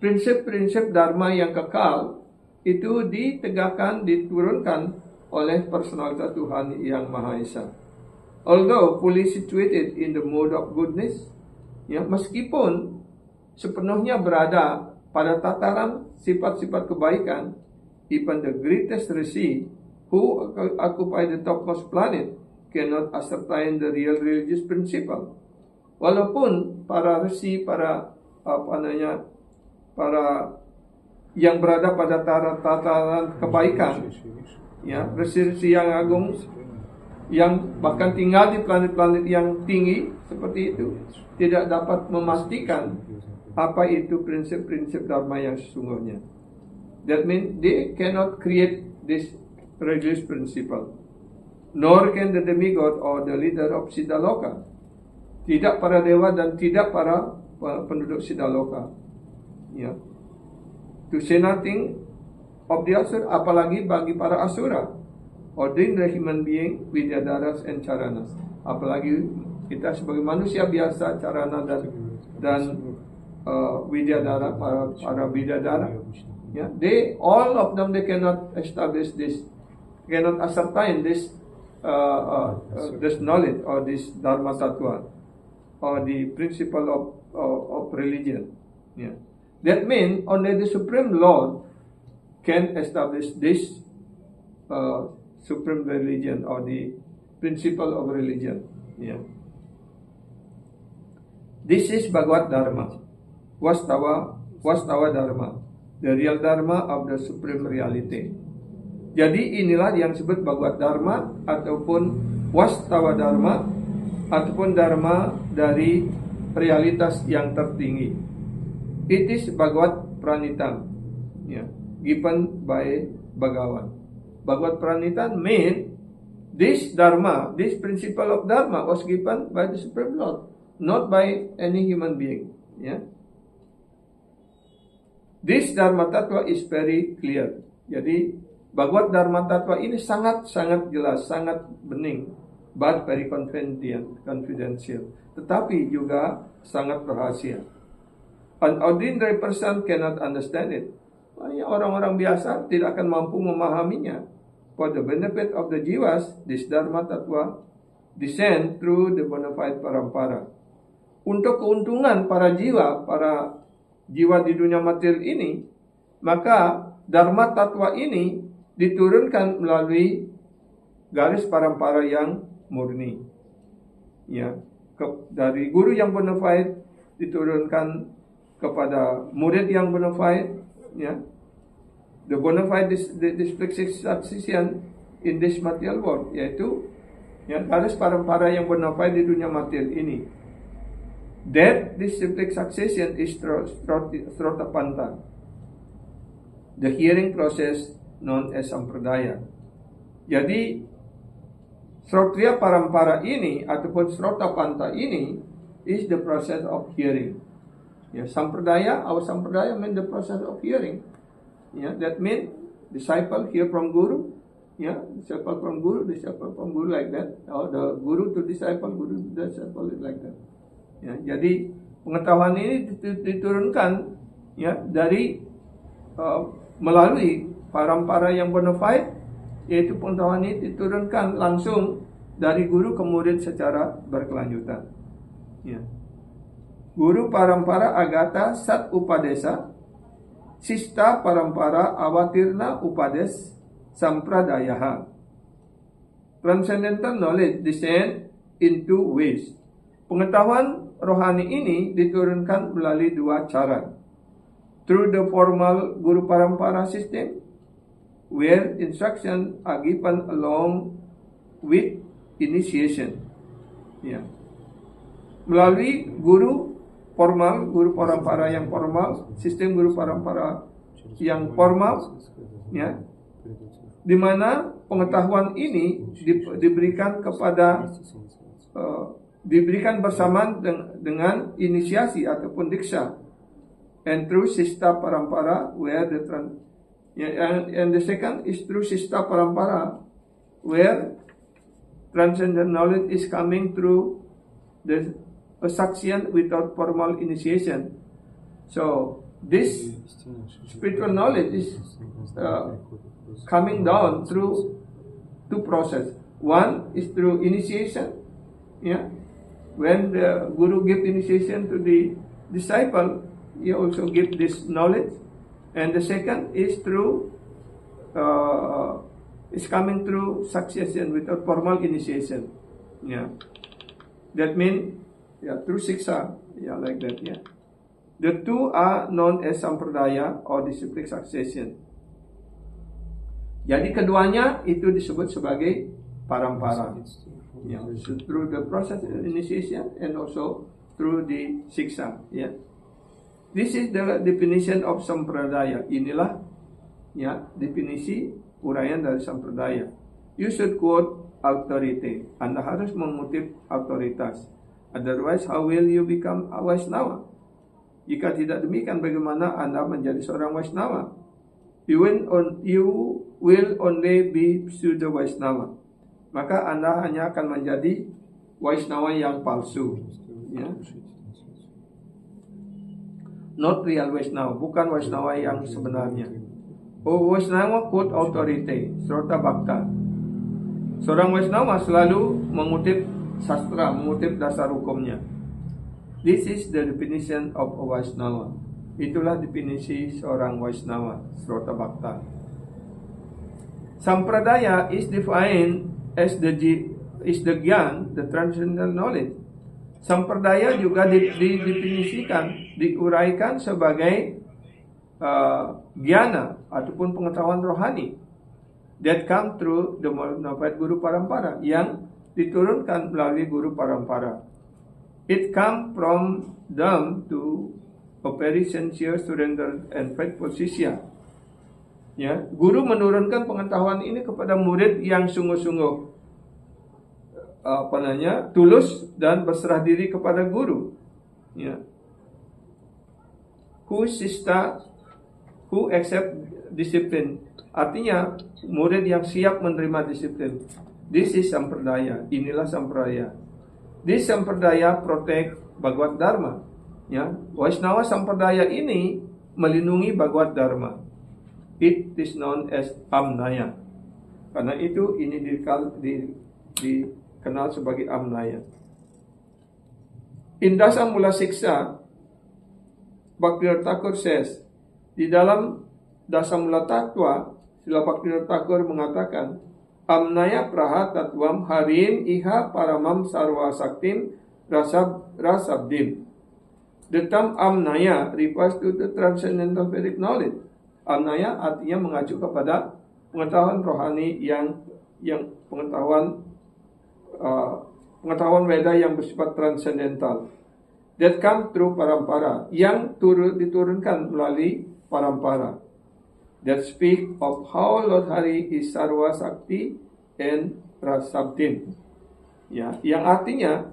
Prinsip-prinsip Dharma yang kekal itu ditegakkan, diturunkan oleh personalitas Tuhan yang Maha Esa. Although fully situated in the mode of goodness, ya, meskipun sepenuhnya berada pada tataran sifat-sifat kebaikan, even the greatest rishi who occupy the topmost planet cannot ascertain the real religious principle. Walaupun para rishi, para yang berada pada tataran kebaikan, ya, rishi-rishi yang agung, yang bahkan tinggal di planet-planet yang tinggi seperti itu, tidak dapat memastikan apa itu prinsip-prinsip Dharma yang sesungguhnya. That means they cannot create this religious principle. Nor can the demigod or the leader of Siddhaloka. Tidak para dewa dan tidak para penduduk Siddhaloka. Ya. To say nothing of the asura, apalagi bagi para asura, ordinary human being, Widyadharas and Charanas. Apalagi kita sebagai manusia biasa, Charana dan Widyadhara, para Widyadhara. Yeah, all of them, they cannot establish this, cannot ascertain this knowledge or this Dharma Tattva or the principle of religion. Yeah. That means only the Supreme Lord can establish this supreme religion or the principle of religion. Yeah. This is Bhagavad Dharma, Vastava Dharma, the real Dharma of the supreme reality. Jadi inilah yang disebut Bhagavad Dharma ataupun Vastava Dharma ataupun Dharma dari realitas yang tertinggi. It is Bhagavad Pranitam, yeah, given by Bhagavan. Bhagavad Pranitam means this Dharma, this principle of Dharma was given by the Supreme Lord, not by any human being. Yeah. This Dharma Tattva is very clear. Jadi Bhagavad Dharma Tattva ini sangat-sangat jelas, sangat bening, but very confidential. Tetapi juga sangat rahasia. An ordinary person cannot understand it. Orang-orang biasa tidak akan mampu memahaminya. For the benefit of the jiwas, this Dharma Tattva descend through the bona fide parampara. Untuk keuntungan para jiwa di dunia material ini, maka Dharma Tattva ini diturunkan melalui garis parampara yang murni. Ya, dari guru yang bona fide diturunkan kepada murid yang bona fide, ya. The bona fide succession in this material world, yaitu ya, garis parampara yang bona fide di dunia material ini. That this succession is Srotapanta, the hearing process known as Sampradaya. Jadi Srotriya Parampara ini ataupun Srotapanta ini is the process of hearing. Ya, Sampradaya, our Sampradaya means the process of hearing. Ya, that means disciple hear from guru. Ya, disciple from guru like that. Or the guru to disciple is like that. Ya, jadi pengetahuan ini diturunkan ya dari melalui parampara yang bona fide, yaitu pengetahuan ini diturunkan langsung dari guru ke murid secara berkelanjutan. Ya. Guru parampara agata sat upadesa, sista parampara awatirna upades sampradayaha. Transcendental knowledge descend in two ways. Pengetahuan rohani ini diturunkan melalui dua cara. Through the formal guru parampara system, where instruction are given along with initiation. Ya. Melalui guru formal, guru parampara yang formal, sistem guru parampara yang formal, ya, di mana pengetahuan ini diberikan diberikan bersamaan dengan inisiasi ataupun diksha, and through sista parampara where the And the second is through Sista Parampara, where transcendental knowledge is coming through the Saksyan without formal initiation. So this spiritual knowledge is coming down through two processes. One is through initiation. When the Guru gives initiation to the disciple, he also gives this knowledge. And the second is through is coming through succession without formal initiation. That means through siksha, like that. The two are known as sampradaya or disciplic succession. Jadi keduanya itu disebut sebagai parampara. So through the process of initiation and also through the siksha. This is the definition of sampradaya. Inilah definisi uraian dari sampradaya. You should quote authority. Anda harus mengutip otoritas. Otherwise, how will you become a Vaishnava? Jika tidak demikian, bagaimana Anda menjadi seorang Vaishnava? You will only be pseudo Vaishnava. Maka Anda hanya akan menjadi Vaishnava yang palsu. Not real Vaishnava, bukan Vaishnava yang sebenarnya. Vaishnava quote authority, Srota Bhakta. Seorang Vaishnava selalu mengutip sastra, mengutip dasar hukumnya. This is the definition of a Vaishnava. Itulah definisi seorang Vaishnava, Srota Bhakta. Sampradaya is defined as the Gyan, the transcendental knowledge. Sampradaya juga didefinisikan, diuraikan sebagai gyana ataupun pengetahuan rohani that come through the modified Guru Parampara, yang diturunkan melalui Guru Parampara. It come from them to a very sincere, surrender and faithful sisya. Guru menurunkan pengetahuan ini kepada murid yang sungguh-sungguh tulus dan berserah diri kepada guru. Who accept discipline. Artinya murid yang siap menerima disiplin. This is sampradaya. Inilah sampradaya. This sampradaya protect Bhagavad Dharma. Vaishnava sampradaya ini melindungi Bhagavad Dharma. It is known as amnaya. Karena itu ini dikenal sebagai amnaya. In Dasa Mula Siksa, Bhaktivinoda Thakur says, di dalam Dasa Mula Tattva, Srila Bhaktivinoda Thakur mengatakan, amnaya praha tatvam harim iha paramam sarva saktim rasabdim. The term amnaya refers to the transcendental Vedic knowledge. Amnaya artinya mengacu kepada pengetahuan rohani yang pengetahuan Veda yang bersifat transcendental. That come through parampara, yang diturunkan melalui parampara. That speak of how Lord Hari is Sarva Sakti and Rasabdim. Yang artinya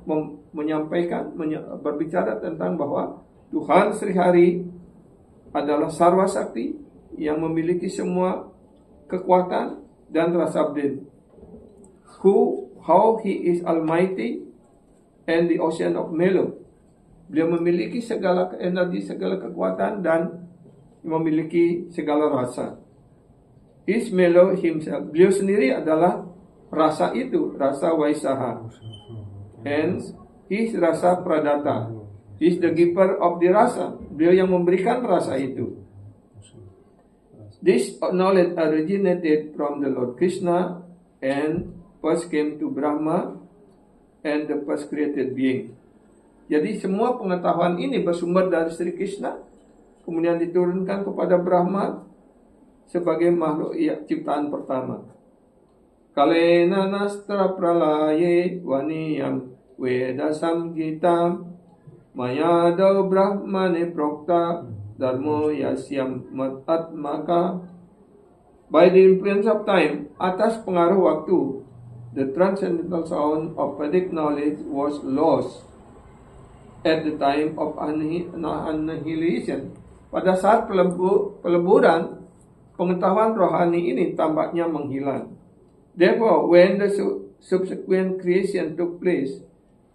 menyampaikan, berbicara tentang bahwa Tuhan Sri Hari adalah Sarva Sakti yang memiliki semua kekuatan dan Rasabdim. How He is Almighty and the Ocean of Melo. Beliau memiliki segala energi, segala kekuatan dan memiliki segala rasa. Is Melo himself. Beliau sendiri adalah rasa itu, rasa Vaisaha. And is rasa Pradata. Is the giver of the rasa. Beliau yang memberikan rasa itu. This knowledge originated from the Lord Krishna and first came to Brahma and the first created being. Jadi semua pengetahuan ini bersumber dari Sri Krishna, kemudian diturunkan kepada Brahma sebagai makhluk ciptaan pertama. Kalena nastra pralaye vaniyam veda samgitam mayadav brahmane prokta dharmo yasyam matatmaka. By the influence of time, atas pengaruh waktu, the transcendental sound of Vedic knowledge was lost at the time of annihilation. Pada saat peleburan, pengetahuan rohani ini tampaknya menghilang. Therefore, when the subsequent creation took place,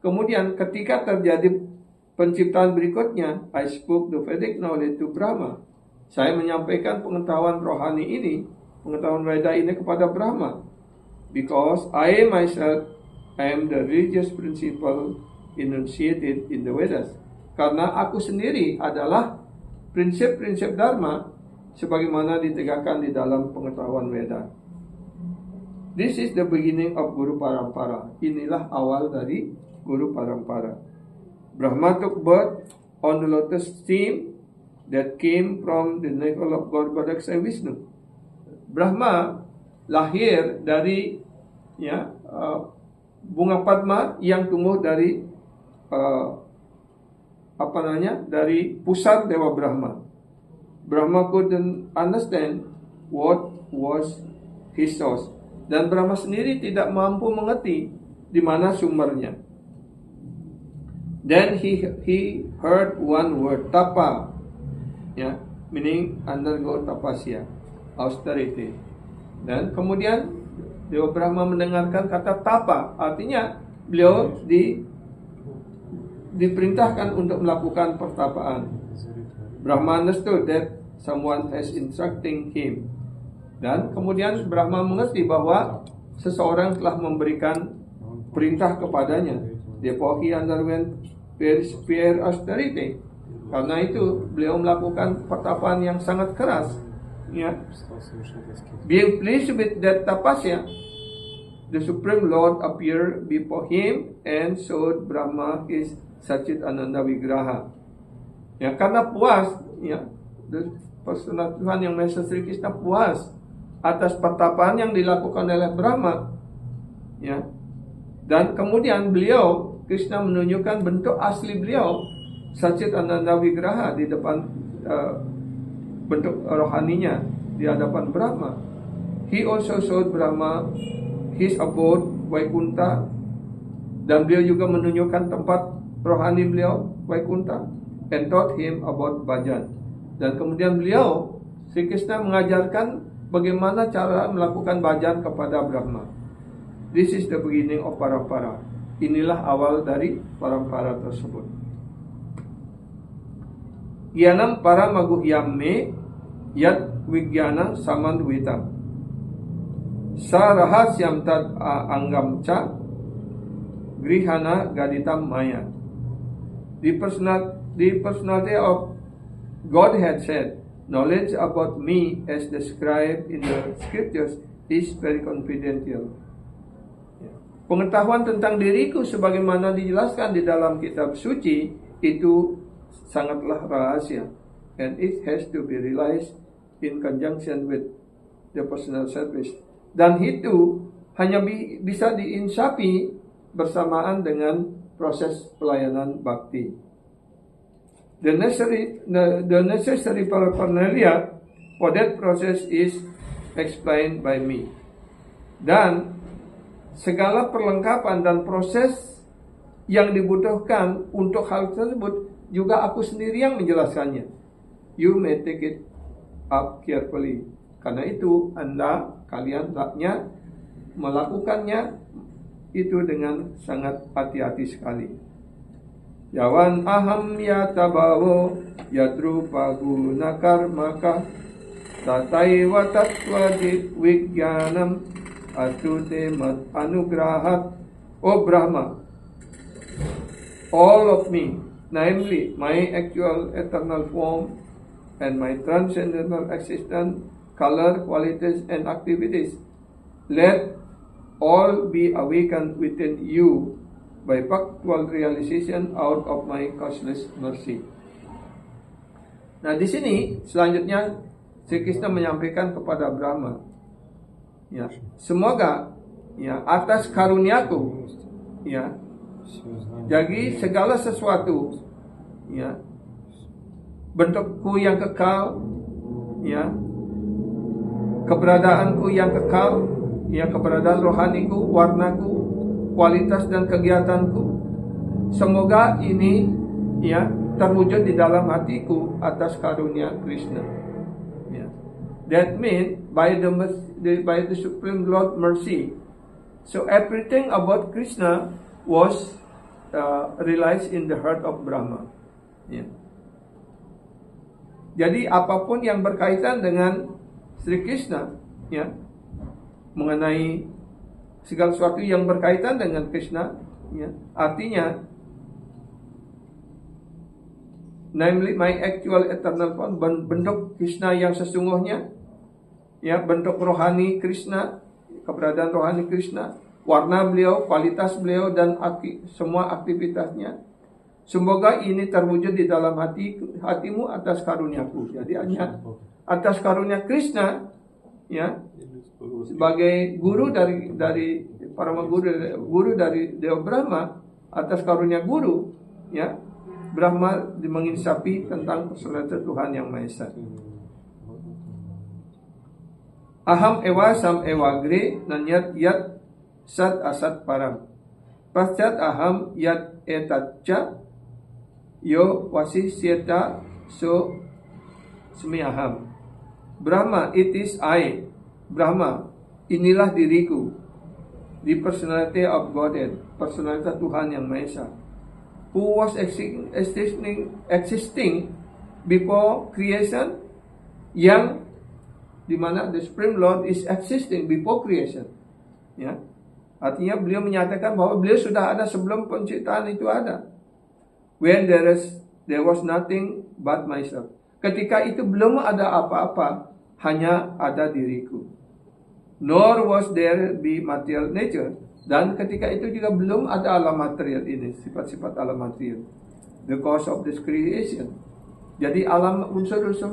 kemudian ketika terjadi penciptaan berikutnya, I spoke the Vedic knowledge to Brahma. Saya menyampaikan pengetahuan rohani ini, pengetahuan Veda ini kepada Brahma. Because I myself am the religious principle enunciated in the Vedas. Karena aku sendiri adalah prinsip-prinsip Dharma sebagaimana ditegakkan di dalam pengetahuan Veda. This is the beginning of Guru Parampara. Inilah awal dari Guru Parampara. Brahma took birth on the lotus stream that came from the navel of God Badaksha Vishnu. Brahma lahir dari bunga Padma yang tumbuh dari dari pusat Dewa Brahma. Brahma couldn't understand what was his source. Dan Brahma sendiri tidak mampu mengerti di mana sumbernya. Then he heard one word, tapa, meaning undergo tapasya, austerity. Dan kemudian Dewa Brahma mendengarkan kata tapa, artinya beliau diperintahkan untuk melakukan pertapaan. Brahma understood that someone has instructing him. Dan kemudian Brahma mengerti bahwa seseorang telah memberikan perintah kepadanya. Therefore he underwent severe austerity. Karena itu beliau melakukan pertapaan yang sangat keras. Being pleased with that tapasya, the Supreme Lord appeared before him and showed Brahma his Satchit Ananda Vigraha. Karena puas, personal Tuhan yang Maha Esa Sri Krishna puas atas pertapaan yang dilakukan oleh Brahma, dan kemudian beliau Krishna menunjukkan bentuk asli beliau Satchit Ananda Vigraha di depan bentuk rohaninya di hadapan Brahma. He also showed Brahma his abode Vaikunta, dan beliau juga menunjukkan tempat rohani beliau Vaikunta, and taught him about bhajan. Dan kemudian beliau Sri Krishna mengajarkan bagaimana cara melakukan bhajan kepada Brahma. This is the beginning of parampara. Inilah awal dari parampara tersebut. Gyanam paramaguhyamme yat vigyanam samandvitam sarahasyam tad anggam ca grihana gaditam maya. The personality of God had said, knowledge about me as described in the scriptures is very confidential. Pengetahuan tentang diriku sebagaimana dijelaskan di dalam kitab suci itu sangatlah rahasia, and it has to be realized in conjunction with the personal service. Dan itu hanya bisa diinsapi bersamaan dengan proses pelayanan bakti. The necessary paraphernalia for that process is explained by me. Dan segala perlengkapan dan proses yang dibutuhkan untuk hal tersebut juga aku sendiri yang menjelaskannya. You may take it up carefully. Karena itu kalian hendaknya melakukannya itu dengan sangat hati-hati sekali. Yawan aham yatabawo yatrupa guna karmaka tataiwa tatva vigyanam atute mat anugrahat. O Brahma, all of me, namely my actual eternal form and my transcendental existence, color, qualities and activities, let all be awakened within you by factual realization out of my causeless mercy. Nah, di sini selanjutnya Sri Krishna menyampaikan kepada Brahma, semoga atas karuniaku, jadi segala sesuatu, bentukku yang kekal, keberadaanku yang kekal, keberadaan rohaniku, warnaku, kualitas dan kegiatanku, semoga ini terwujud di dalam hatiku atas karunia Krishna. That means by the Supreme Lord mercy. So everything about Krishna was realized in the heart of Brahma. Ya. Jadi apapun yang berkaitan dengan Sri Krishna, ya, mengenai segala sesuatu yang berkaitan dengan Krishna, ya, artinya namely my actual eternal form, bentuk Krishna yang sesungguhnya, ya, bentuk rohani Krishna, keberadaan rohani Krishna, warna beliau, kualitas beliau, dan semua aktivitasnya. Semoga ini terwujud di dalam hatimu atas karuniaku. Jadi hanya atas karunia Krishna, ya, sebagai guru dari para guru dari Dewa Brahma, atas karunia guru, ya, Brahma menginsapi tentang personalitas Tuhan Yang Maha Esa. Aham ewa sam ewa gre nanyat yat sat asat param. Paschat aham yat etatcha yo wasi sieta so smi aham. Brahma, it is I. Brahma, inilah diriku. The personality of Godhead, personalitas Tuhan Yang Maha Esa, who was existing before creation, yang dimana the Supreme Lord is existing before creation, ya, artinya beliau menyatakan bahwa beliau sudah ada sebelum penciptaan itu ada. When there was nothing but myself. Ketika itu belum ada apa-apa, hanya ada diriku. Nor was there be material nature. Dan ketika itu juga belum ada alam material ini, sifat-sifat alam material. The cause of this creation. Jadi unsur-unsur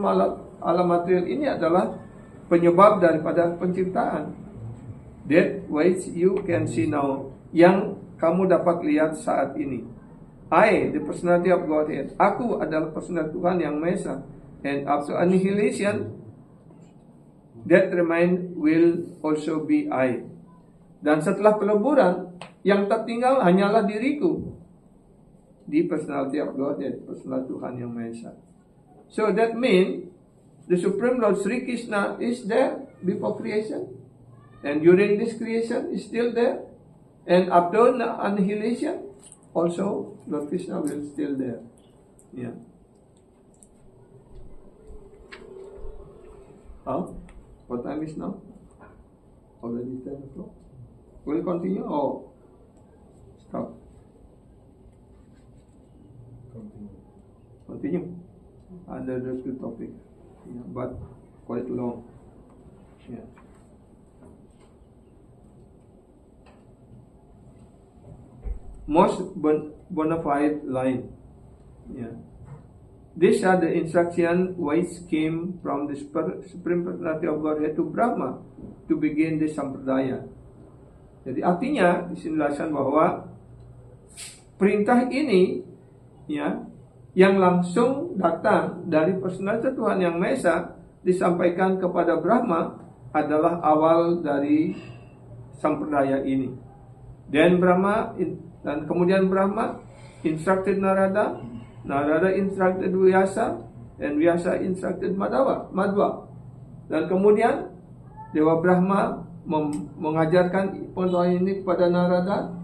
alam material ini adalah penyebab daripada penciptaan. That which you can see now, yang kamu dapat lihat saat ini. I, the personality of Godhead. Aku adalah personality Tuhan Yang Maha Esa. And after annihilation, that remain will also be I. Dan setelah peleburan, yang tertinggal hanyalah diriku. The personality of Godhead, personality Tuhan Yang Maha Esa. So that means the Supreme Lord Sri Krishna is there before creation, and during this creation is still there, and after annihilation, also Lord Krishna will still there. Yeah. How? What time is now? Already 10 o'clock. Will continue or stop? Continue. Under the two topics, yeah, but quite long. Yeah. Most bona fide line. Yeah. These are the instruction which came from the Supreme Personality of Godhead to Brahma to begin the Sampradaya. Jadi artinya dijelaskan bahwa perintah ini, ya, yang langsung datang dari personalitas Tuhan Yang Maha Esa disampaikan kepada Brahma adalah awal dari Sampradaya ini. Dan kemudian Brahma instructed Narada, Narada instructed Vyasa, and Vyasa instructed Madhva. Dan kemudian Dewa Brahma mengajarkan pengetahuan ini kepada Narada.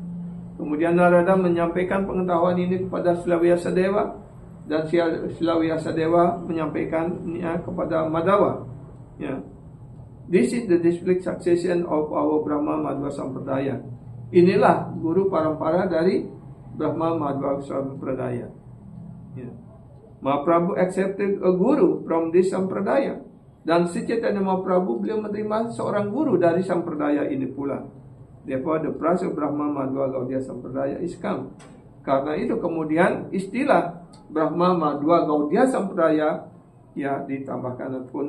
Kemudian Narada menyampaikan pengetahuan ini kepada Sila Vyasa Dewa, dan Sila Vyasa Dewa menyampaikannya kepada Madhva. Ya. This is the distinct succession of our Brahma Madhva Sampradaya. Inilah guru parampara dari Brahma Madhva Sampradaya. Ya. Mahaprabhu accepted a guru from this Sampradaya. Dan Sri Chaitanya Mahaprabhu beliau menerima seorang guru dari Sampradaya ini pula. Therefore the price of Brahma Madhva Gaudiya Sampradaya is come. Karena itu kemudian istilah Brahma Madhva Gaudiya Sampradaya, ya, ditambahkan ataupun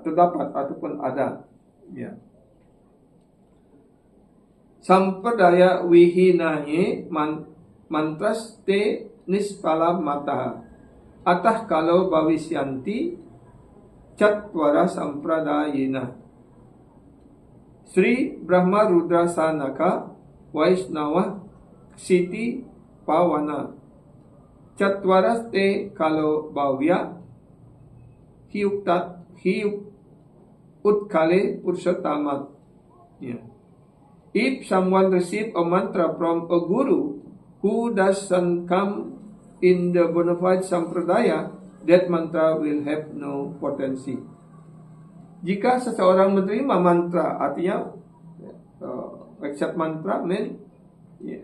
terdapat ataupun ada. Ya. Sampradaya wihinahi mantras te nispala mata. Atah kalau bhavisyanti catwara sampradayena. Sri Brahma Rudra Sanaka Vaisnava Siti Pawana Catwara te kalau bhavya he utkale Purushottamat. Yeah. If someone receive a mantra from a guru who doesn't come in the bona fide sampradaya, that mantra will have no potency. Jika seseorang menerima mantra, artinya accept mantra mean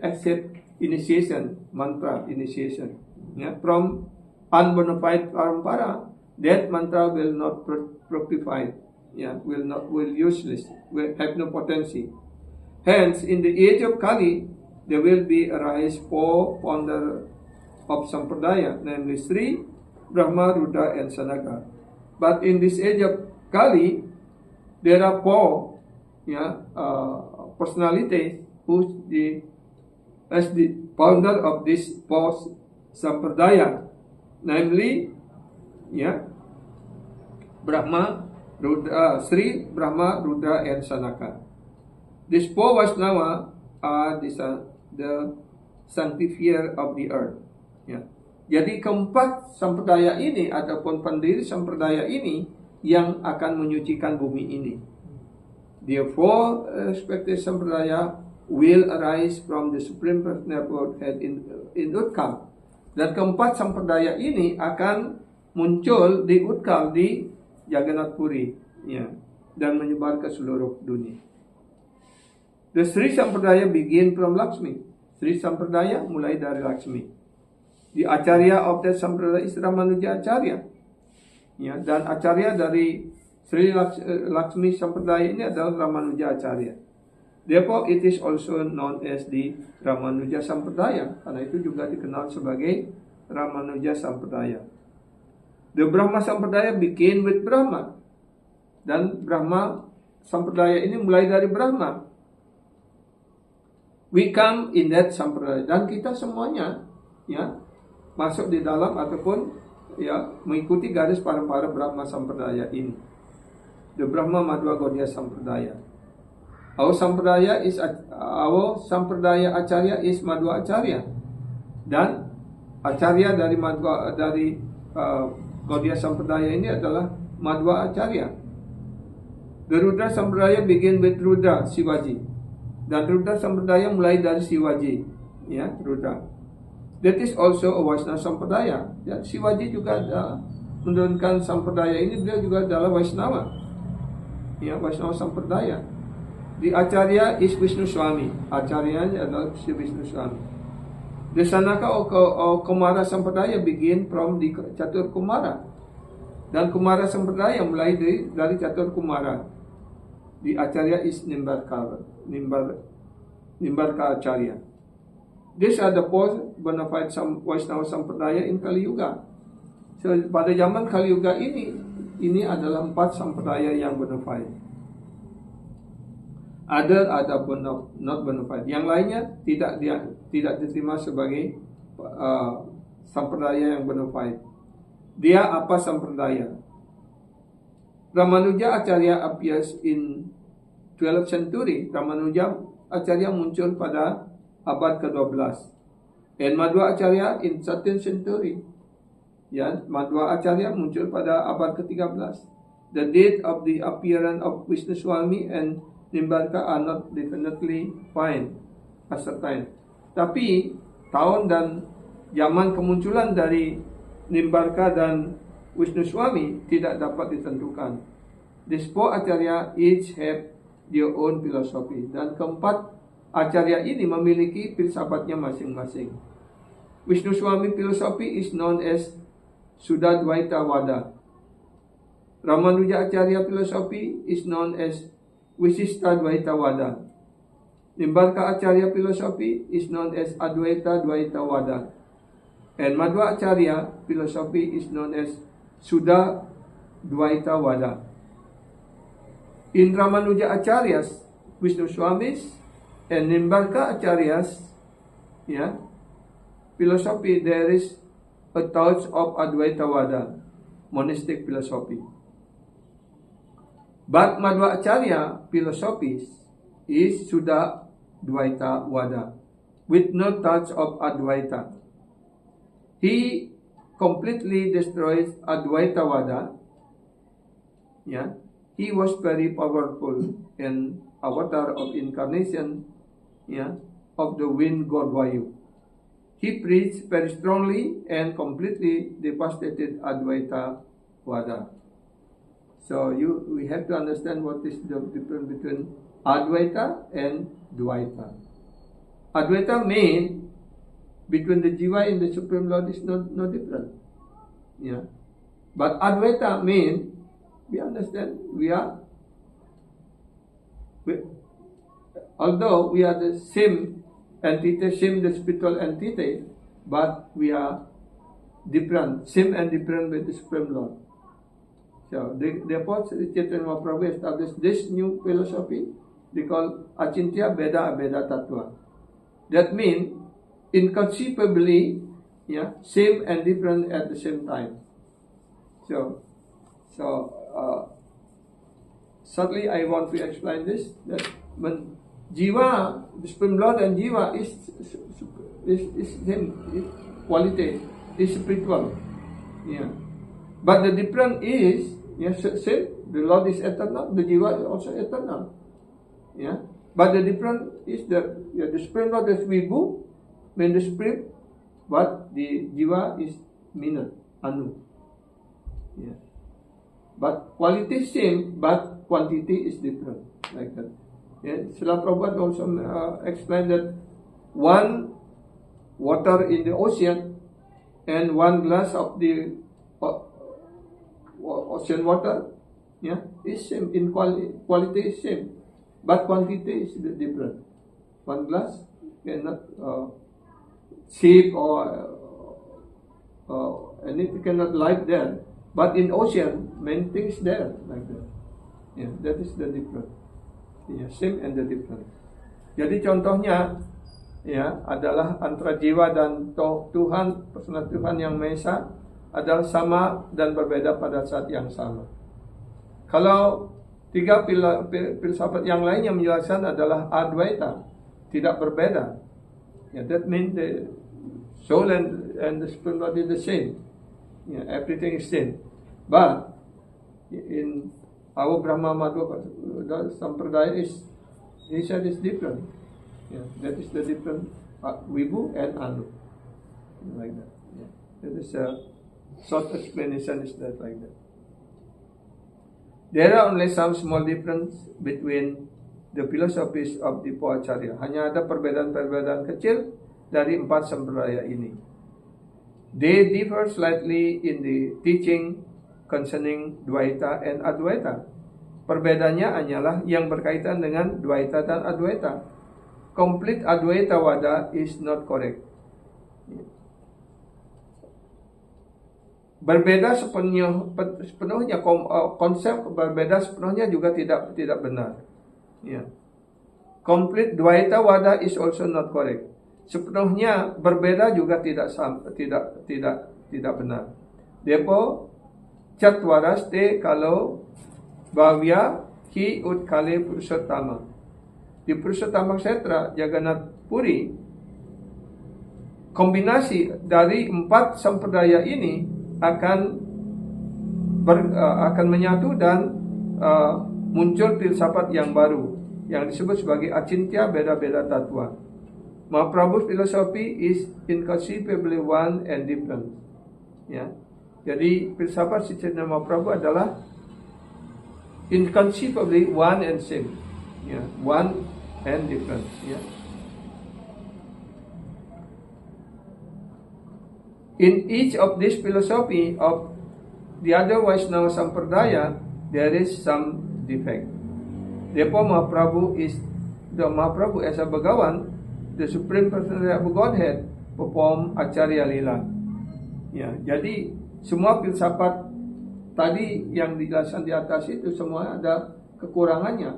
accept initiation, mantra initiation, from unbona fide parampara, that mantra will not fructify, will useless, will have no potency. Hence, in the age of Kali, there will be arise 4 founder of Sampradaya, namely Sri, Brahma, Rudra, and Sanaka. But in this age of Kali, there are 4 personalities who as the founder of this 4 Sampradaya, namely Brahma, Rudra, Sri, Brahma, Rudra, and Sanaka. These 4 Vaishnava are the sanctifier of the earth. Jadi keempat sampradaya ini ataupun pendiri sampradaya ini yang akan menyucikan bumi ini. Therefore, respective sampradaya will arise from the Supreme Personality of Godhead in Utkal. Dan keempat sampradaya ini akan muncul di Utkal, di Jagannath Puri, dan menyebar ke seluruh dunia. The Sri Sampradaya begin from Lakshmi. Sri Sampradaya mulai dari Lakshmi. The Acharya of that Sampradaya is Ramanuja Acharya. Dan Acharya dari Sri Lakshmi Sampradaya ini adalah Ramanuja Acharya. Therefore, it is also known as the Ramanuja Sampradaya. Karena itu juga dikenal sebagai Ramanuja Sampradaya. The Brahma Sampradaya begin with Brahma. Dan Brahma Sampradaya ini mulai dari Brahma. We come in that sampradaya, dan kita semuanya masuk di dalam ataupun mengikuti garis para Brahma sampradaya ini. The Brahma Madhva Gaudiya Sampradaya. Our sampradaya Acharya is Madhva Acharya, dan Acharya dari Gaudiya Sampradaya ini adalah Madhva Acharya. The Rudra Sampradaya begin with Rudra Shivaji. Dan Rudra Sampradaya mulai dari Shivaji, Rudra. That is also a Vaishnava Sampradaya. Dan Shivaji juga menurunkan Sampradaya ini, beliau juga adalah Vaishnava, Vaishnava Sampradaya. The Acharya is Vishnu Swami. Acharyanya adalah si Vishnu Swami. The Sanaka or Kumara Sampradaya begin from the Catur Kumara. Dan Kumara Sampradaya mulai dari Catur Kumara. The Acharya is Nimbarka Acharya. These are the 4 bona fide Vaishnava Sampradaya in Kali Yuga. So, pada zaman Kali Yuga ini adalah 4 sampradaya yang bona fide. Ada not bona fide. Yang lainnya tidak diterima sebagai sampradaya yang bona fide. Dia apa sampradaya? Ramanuja Acharya appears in 12th century. Ramanuja Acharya muncul pada abad ke-12. And Madhva Acharya in 13th century. Madhva Acharya muncul pada abad ke-13. The date of the appearance of Vishnu Swami and Nimbarka are not definitely ascertained. Tapi tahun dan zaman kemunculan dari Nimbarka dan Vishnu Swami tidak dapat ditentukan. These 4 Acharya each have their own philosophy. Dan keempat Acharya ini memiliki filsafatnya masing-masing. Vishnu Swami philosophy is known as Suddhadvaita Vada. Ramanuja Acharya philosophy is known as Visishtadvaita Vada. Nimbarka Acharya philosophy is known as Advaita Dvaita Vada. And Madhva Acharya philosophy is known as Suddha Dvaita Vada. In Ramanuja Acharyas, Vishnu Swamis, and Nimbarka Acharyas, philosophy, there is a touch of Advaita Vada, monastic philosophy. But Madhva Acharya philosophy is Suddha Dvaita Vada, with no touch of Advaita. He completely destroys Advaita Vada Yeah, he was very powerful and avatar of incarnation. Yeah, of the wind god Vayu. He preached very strongly and completely devastated Advaita Vada. So we have to understand what is the difference between Advaita and Dvaita. Advaita means between the Jiva and the Supreme Lord is no different. Yeah. But Advaita means, we understand, although we are the same entity, same the spiritual entity, but we are different, same and different with the Supreme Lord. So therefore, Sri Chaitanya Mahaprabhu established this new philosophy they call Achintya Beda Abeda Tattva. That means inconceivably, same and different at the same time. So sadly, I want to explain this, that when Jiva, the Supreme Lord and Jiva is same quality, is spiritual. Yeah. But the difference is, same, the Lord is eternal, the Jiva is also eternal. Yeah. But the difference is that the Supreme Lord is Vibhu, means the spirit, but the Jiva is Mina, Anu. Yeah. But quality is same, but quantity is different, like that. Yeah. Srila Prabhupada also explained that one water in the ocean and one glass of the ocean water, is same in quality is same, but quantity is different. One glass cannot shape or anything cannot light there. But in ocean, many things there like that. Yeah, that is the difference. Yeah, same and the different. Jadi contohnya, adalah antara jiwa dan Tuhan, personal Tuhan yang Maha Esa adalah sama dan berbeda pada saat yang sama. Kalau tiga filsafat yang lain yang menjelaskan adalah Advaita, tidak berbeda. That means the soul and the Supreme Lord is the same. Everything is same. But in our Brahma Madhva Sampradaya he said it's different. That is the different Vibhu and Anu. Like that. That is a short explanation is that like that. There are only some small difference between the philosophies of the four Acharya. Hanya ada perbedaan-perbedaan kecil dari empat sampradaya ini. They differ slightly in the teaching concerning Dvaita and Advaita. Perbedaannya hanyalah yang berkaitan dengan Dvaita dan Advaita. Complete Advaita Vada is not correct. Berbeda sepenuhnya konsep berbeda sepenuhnya juga tidak benar. Complete Dvaita Vada is also not correct. Sepenuhnya berbeda juga tidak benar. Therefore, Chatvaraste kalau Bhavya Ki Utkale Purushottama. Di Purushottama Kshetra Jagannath Puri, kombinasi dari empat sampradaya ini akan menyatu dan muncul filsafat yang baru yang disebut sebagai Achintya Beda-Beda Tattva. Mahaprabhu's philosophy is inconceivably one and different. Jadi filsafat Sri Chaitanya Mahaprabhu adalah inconceivably one and same. One and different. In each of this philosophy of the other Vaishnava Sampradaya, there is some defect. Therefore, Mahaprabhu as a Bhagavan, the Supreme Personality of Godhead, perform Acharya Lila. Jadi semua filsafat tadi yang dijelaskan di atas itu semua ada kekurangannya.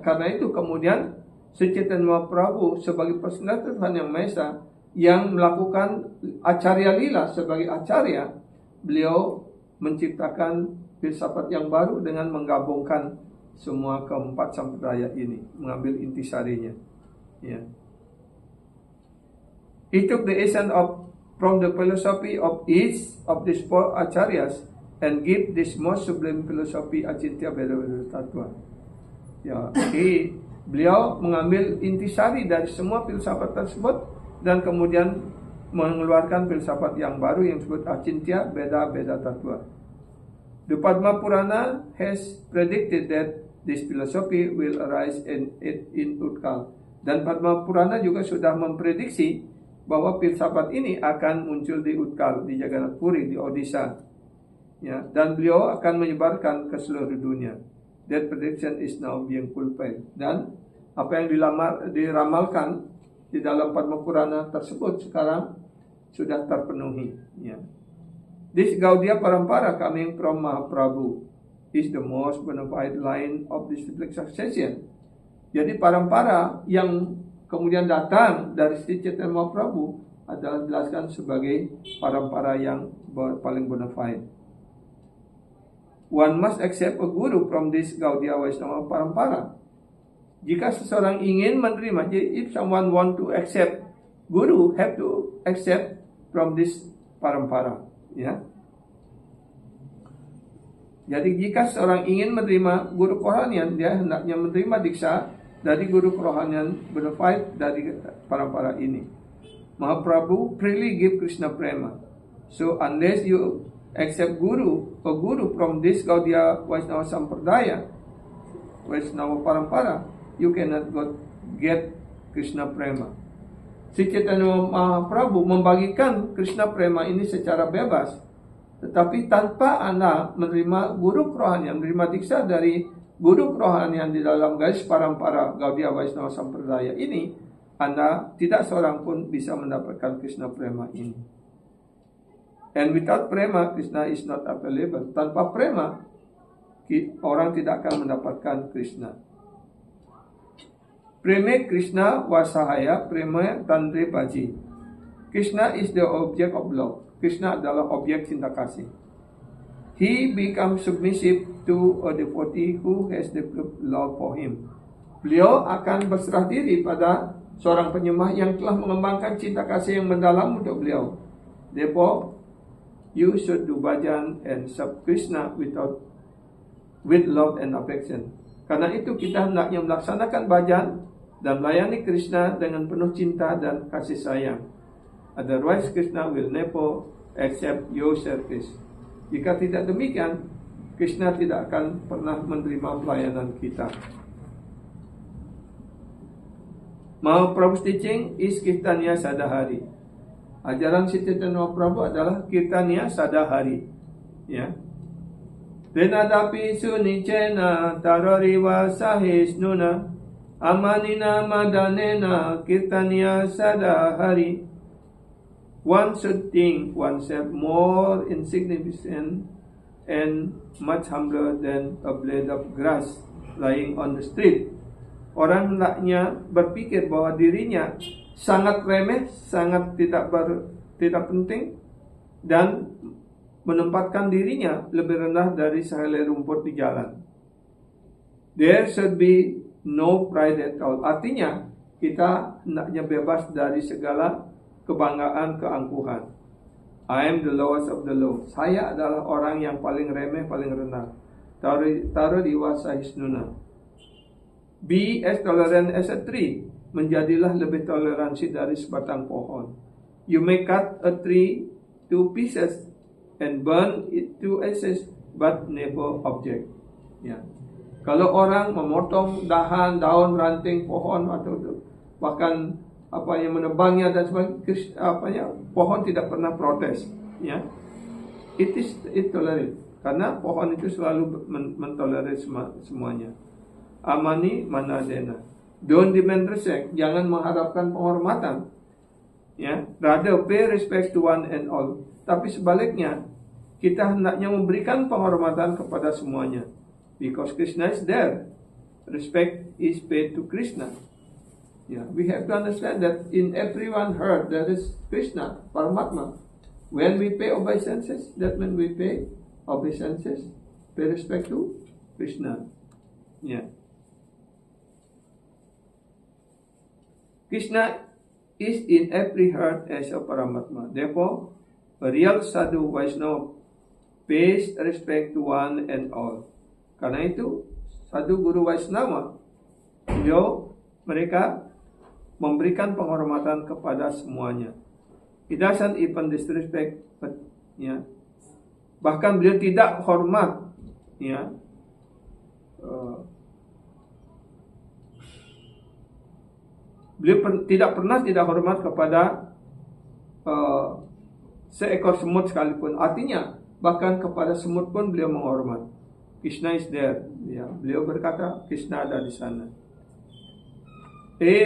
Karena itu kemudian Sri Chaitanya Mahaprabhu sebagai personality Tuhan yang Maha Esa yang melakukan Acharya Lila sebagai Acharya, beliau menciptakan filsafat yang baru dengan menggabungkan semua keempat sampradaya ini, mengambil intisarinya. He took the essence from the philosophy of each of these four acharyas and give this most sublime philosophy Achintya Beda Beda Tattva. Ya, beliau mengambil intisari dari semua filsafat tersebut dan kemudian mengeluarkan filsafat yang baru yang disebut Achintya Beda Beda Tattva. The Padma Purana has predicted that this philosophy will arise in Utkal. Dan Padma Purana juga sudah memprediksi bahwa filsafat ini akan muncul di Utkal, di Jagannath Puri, di Odisha. Ya, dan beliau akan menyebarkan ke seluruh dunia. That prediction is now being fulfilled. Dan apa yang diramalkan di dalam Padma Purana tersebut sekarang sudah terpenuhi. Ya. This Gaudiya Parampara coming from Mahaprabhu is the most bona fide line of disciplic succession. Jadi parampara yang kemudian datang dari Sri Chaitanya Mahaprabhu adalah dijelaskan sebagai parampara yang paling bona fide. One must accept a guru from this Gaudiya Vaishnava Parampara. Jika seseorang ingin menerima, if someone want to accept guru, have to accept from this parampara. Ya. Jadi jika seorang ingin menerima guru kerohanian, dia hendaknya menerima diksa dari guru kerohanian bona fide dari parampara ini. Mahaprabhu freely give Krishna prema. So unless you accept a guru from this Gaudiya Vaishnava Sampradaya, Vaishnava Parampara, you cannot get Krishna prema. Sri Chaitanya Mahaprabhu membagikan Krishna prema ini secara bebas. Tetapi tanpa Anda menerima guru kerohanian, menerima diksa dari guru kerohanian di dalam garis parampara Gaudiya Vaishnava Sampradaya ini, Anda tidak seorang pun bisa mendapatkan Krishna prema ini. And without prema, Krishna is not available. Tanpa prema, orang tidak akan mendapatkan Krishna. Preme Krishna wasahaya, prema tandre baji. Krishna is the object of love. Krishna adalah objek cinta kasih. He becomes submissive to a devotee who has developed love for him. Beliau akan berserah diri pada seorang penyembah yang telah mengembangkan cinta kasih yang mendalam untuk beliau. Therefore, you should do bhajan and serve Krishna with love and affection. Karena itu kita hendaknya melaksanakan bhajan dan melayani Krishna dengan penuh cinta dan kasih sayang. Otherwise, Krishna will never accept your service. Jika tidak demikian, Krishna tidak akan pernah menerima pelayanan kita. Mahaprabhu's teaching is Kirtaniya Sadahari. Ajaran Sri Chaitanya Mahaprabhu adalah Kirtaniya Sadahari. Ya. Renadapi sunicena tarariva sahisnuna amanina madanena Kirtaniya Sadahari. One should think oneself more insignificant and much humbler than a blade of grass lying on the street. Orang hendaknya berpikir bahwa dirinya sangat remeh, sangat tidak penting, dan menempatkan dirinya lebih rendah dari sehelai rumput di jalan. There should be no pride at all. Artinya, kita hendaknya bebas dari segala kebanggaan, keangkuhan. I am the lowest of the low. Saya adalah orang yang paling remeh, paling rendah. Taruh di wasahisnuna. Be as tolerant as a tree. Menjadilah lebih toleransi dari sebatang pohon. You may cut a tree to pieces and burn it to ashes, but never object. Ya. Kalau orang memotong daun, ranting pohon atau bahkan yang menebangnya dan sebagainya, pohon tidak pernah protes, ya. It tolerate, karena pohon itu selalu mentolerir semuanya. Amani manadena, don't demand respect, jangan mengharapkan penghormatan, ya. Rather pay respect to one and all. Tapi sebaliknya, kita hendaknya memberikan penghormatan kepada semuanya, because Krishna is there. Respect is paid to Krishna. Yeah, we have to understand that in everyone heart there is Krishna, Paramatma. When we pay obeisances, that means we pay obeisances, pay respect to Krishna. Yeah. Krishna is in every heart as a Paramatma. Therefore, a real sadhu Vaishnava pays respect to one and all. Karena itu, satu guru Vaishnava, mereka memberikan penghormatan kepada semuanya. He doesn't even disrespect, bahkan beliau tidak hormat, beliau tidak pernah tidak hormat kepada seekor semut sekalipun. Artinya, bahkan kepada semut pun beliau menghormat. Krishna is there. Beliau berkata, Krishna ada di sana.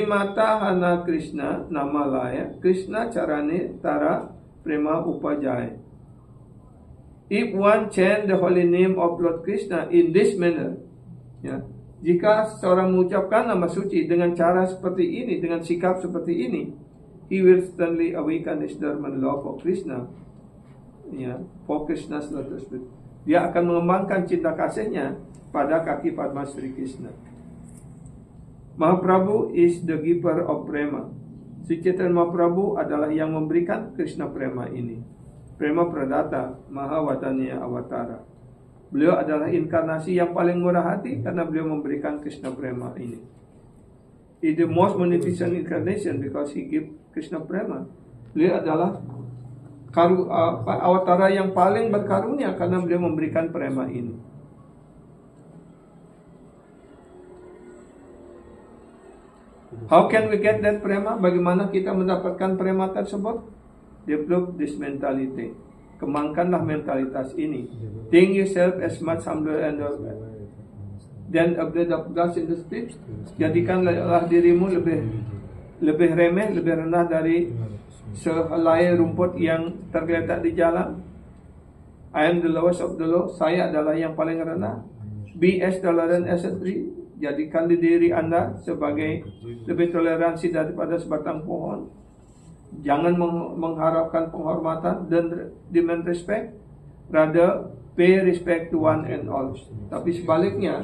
Mata hana Krishna nama laya Krishna carane tara prema upajaya. If one chant the holy name of Lord Krishna in this manner, jika seorang mengucapkan nama suci dengan cara seperti ini, dengan sikap seperti ini, he will certainly awaken his dormant love for Krishna, for Krishna's lotus feet. Dia akan mengembangkan cinta kasihnya pada kaki Padma Sri Krishna. Mahaprabhu is the giver of prema. Sri Chaitanya Mahaprabhu adalah yang memberikan Krishna prema ini. Prema Pradata Mahavataniya Avatara. Beliau adalah inkarnasi yang paling murah hati karena beliau memberikan Krishna prema ini. He is the most magnificent incarnation because he give Krishna prema. Beliau adalah awatara yang paling berkarunia karena beliau memberikan prema ini. How can we get that prema? Bagaimana kita mendapatkan prema tersebut? Develop this mentality. Kembangkanlah mentalitas ini. Think yourself as much humbler and than a blade of grass in the street. Jadikanlah dirimu lebih remeh, lebih rendah dari sehelai rumput yang tergeletak di jalan. I am the lowest of the low. Saya adalah yang paling rendah. Be as tolerant as a tree. Jadikan diri Anda sebagai lebih toleransi daripada sebatang pohon. Jangan mengharapkan penghormatan dan demand respect. Rather, pay respect to one and all. Tapi sebaliknya,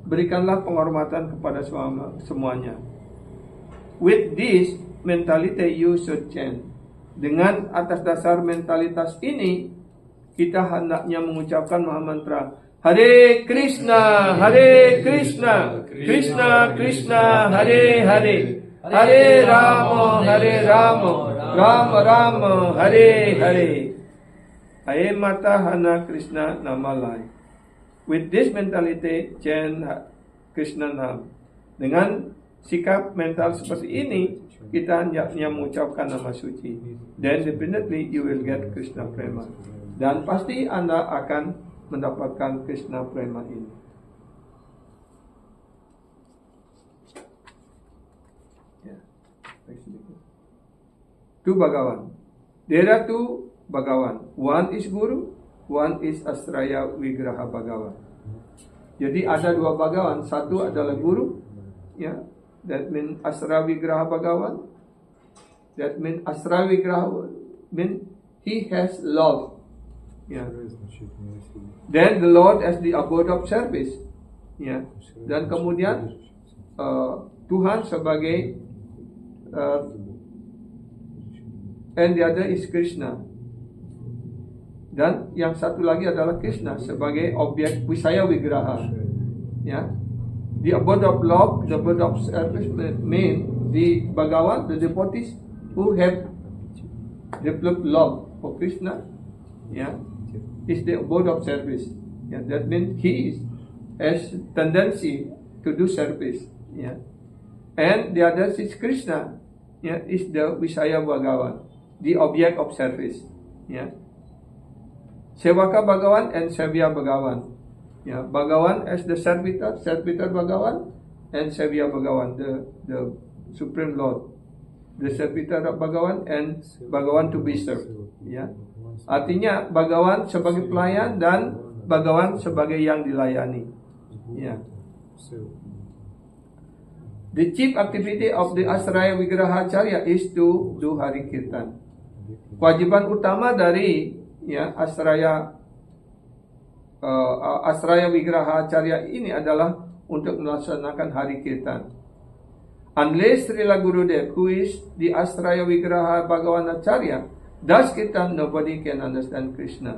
berikanlah penghormatan kepada semuanya. With this mentality you should chant. Dengan atas dasar mentalitas ini, kita hendaknya mengucapkan Mahamantra Hare Krishna, Hare Krishna, Krishna Krishna, Hare Hare, Hare Rama, Rama Rama, Hare Hare. Aye mata hana Krishna namalai. With this mentality, chant Krishna nam. Dengan sikap mental seperti ini, kita hendaknya mengucapkan nama suci. Then definitely you will get Krishna prema. Dan pasti Anda akan mendapatkan Krishna prema ini. Two Bhagavan. There are two Bhagavan. One is Guru, one is Astraya Vigraha Bhagavan. Jadi ada dua Bhagavan. Satu adalah Guru, that means Asra Vigraha Bhagavan. That means Asra Vigraha means he has love. Then the Lord as the abode of service. Dan kemudian Tuhan sebagai and the other is Krishna. Dan yang satu lagi adalah Krishna sebagai objek Wisaya Vigraha. The abode of love, the abode of service mean the Bhagavan, the devotees who have developed love for Krishna, is the abode of service. That means he has tendency to do service. And the other is Krishna, is the Visaya Bhagavan, the object of service. Sevaka Bhagavan and Sevya Bhagavan. Bhagavan as the servitor Bhagavan, and Sevya Bhagavan, the Supreme Lord. The servitor of Bhagavan and Bhagavan to be served. Artinya Bhagavan sebagai pelayan dan Bhagavan sebagai yang dilayani. The chief activity of the Asraya Vigraha Acharya is to do Hari Kirtan. Kewajiban utama dari Asraya Vigraha Acharya ini adalah untuk melaksanakan Hari Kirtan. Unless Srila Gurudev, who is the Asraya Vigraha Bhagavan Acharya, does Kirtan, nobody can understand Krishna.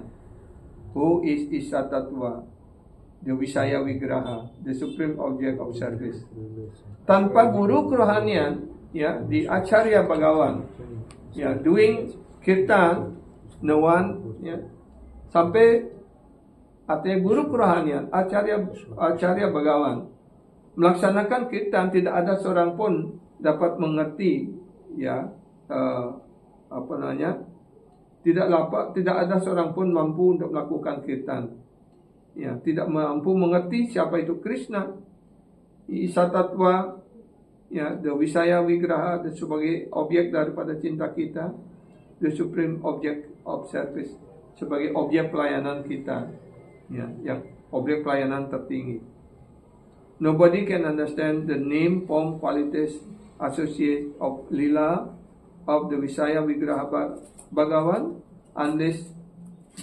who is Isa Tattva, the Visaya Vigraha, the supreme object of service. Tanpa guru kerohanian, ya, di Acharya Bhagawan, ya, doing kirtan, no one, ya, sampai artinya guru kerohanian, Acharya Bhagawan melaksanakan kirtan, tidak ada seorang pun dapat mengerti, ya, tidak ada seorang pun mampu untuk melakukan kirtan, ya, tidak mampu mengerti siapa itu Krishna, Isa Tattva, ya, the Visaya Vigraha, sebagai objek daripada cinta kita, the supreme object of service, sebagai objek pelayanan kita, ya, yang objek pelayanan tertinggi. Nobody can understand the name, form, qualities, associate of Lila of the Visaya Vigraha Bhagavan unless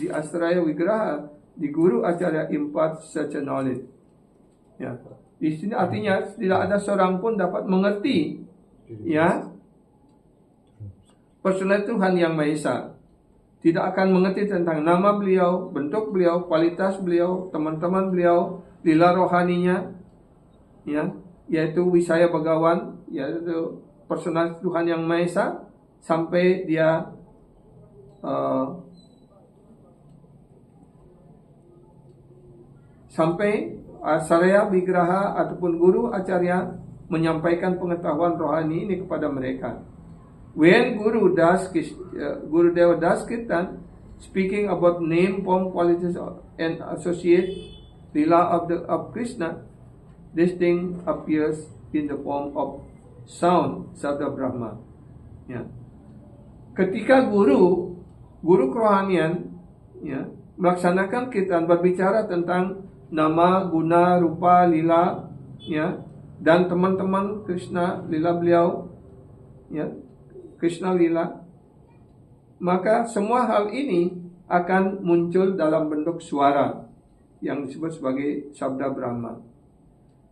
the Astraya Vigraha, the Guru Acharya imparts such a knowledge. Ya, di sini artinya tidak ada seorang pun dapat mengerti, ya, personal Tuhan Yang Maha Esa. Tidak akan mengerti tentang nama beliau, bentuk beliau, kualitas beliau, teman-teman beliau, lila rohaninya, ya, yaitu Visaya Bhagawan, yaitu personal Tuhan Yang Maha Esa, sampai dia sampai Acharya Vigraha ataupun guru Acharya menyampaikan pengetahuan rohani ini kepada mereka. When Guru Deva Das Kirtan, speaking about name, form, qualities, and associate lila of Krishna, this thing appears in the form of sound, Sabda Brahma. Ya. Ketika guru kerohanian, ya, melaksanakan kirtan, berbicara tentang nama, guna, rupa, lila, ya, dan teman-teman Krishna, lila beliau, ya, Krishna lila, maka semua hal ini akan muncul dalam bentuk suara yang disebut sebagai Sabda Brahma.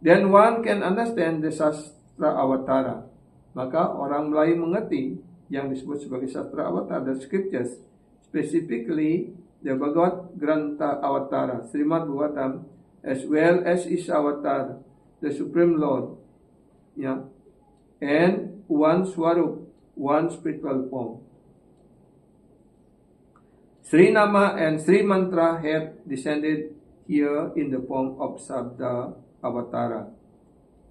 Then one can understand the Sastra Avatara. Maka orang Melayu mengerti yang disebut sebagai Sastra Avatara, the scriptures, specifically the Bhagavad Grantha Avatara, Srimad Bhagavatam, as well as is Avatar, the Supreme Lord, ya, and one Swarup, one spiritual form. Sri Nama and Sri Mantra have descended here in the form of Sabda Avatara,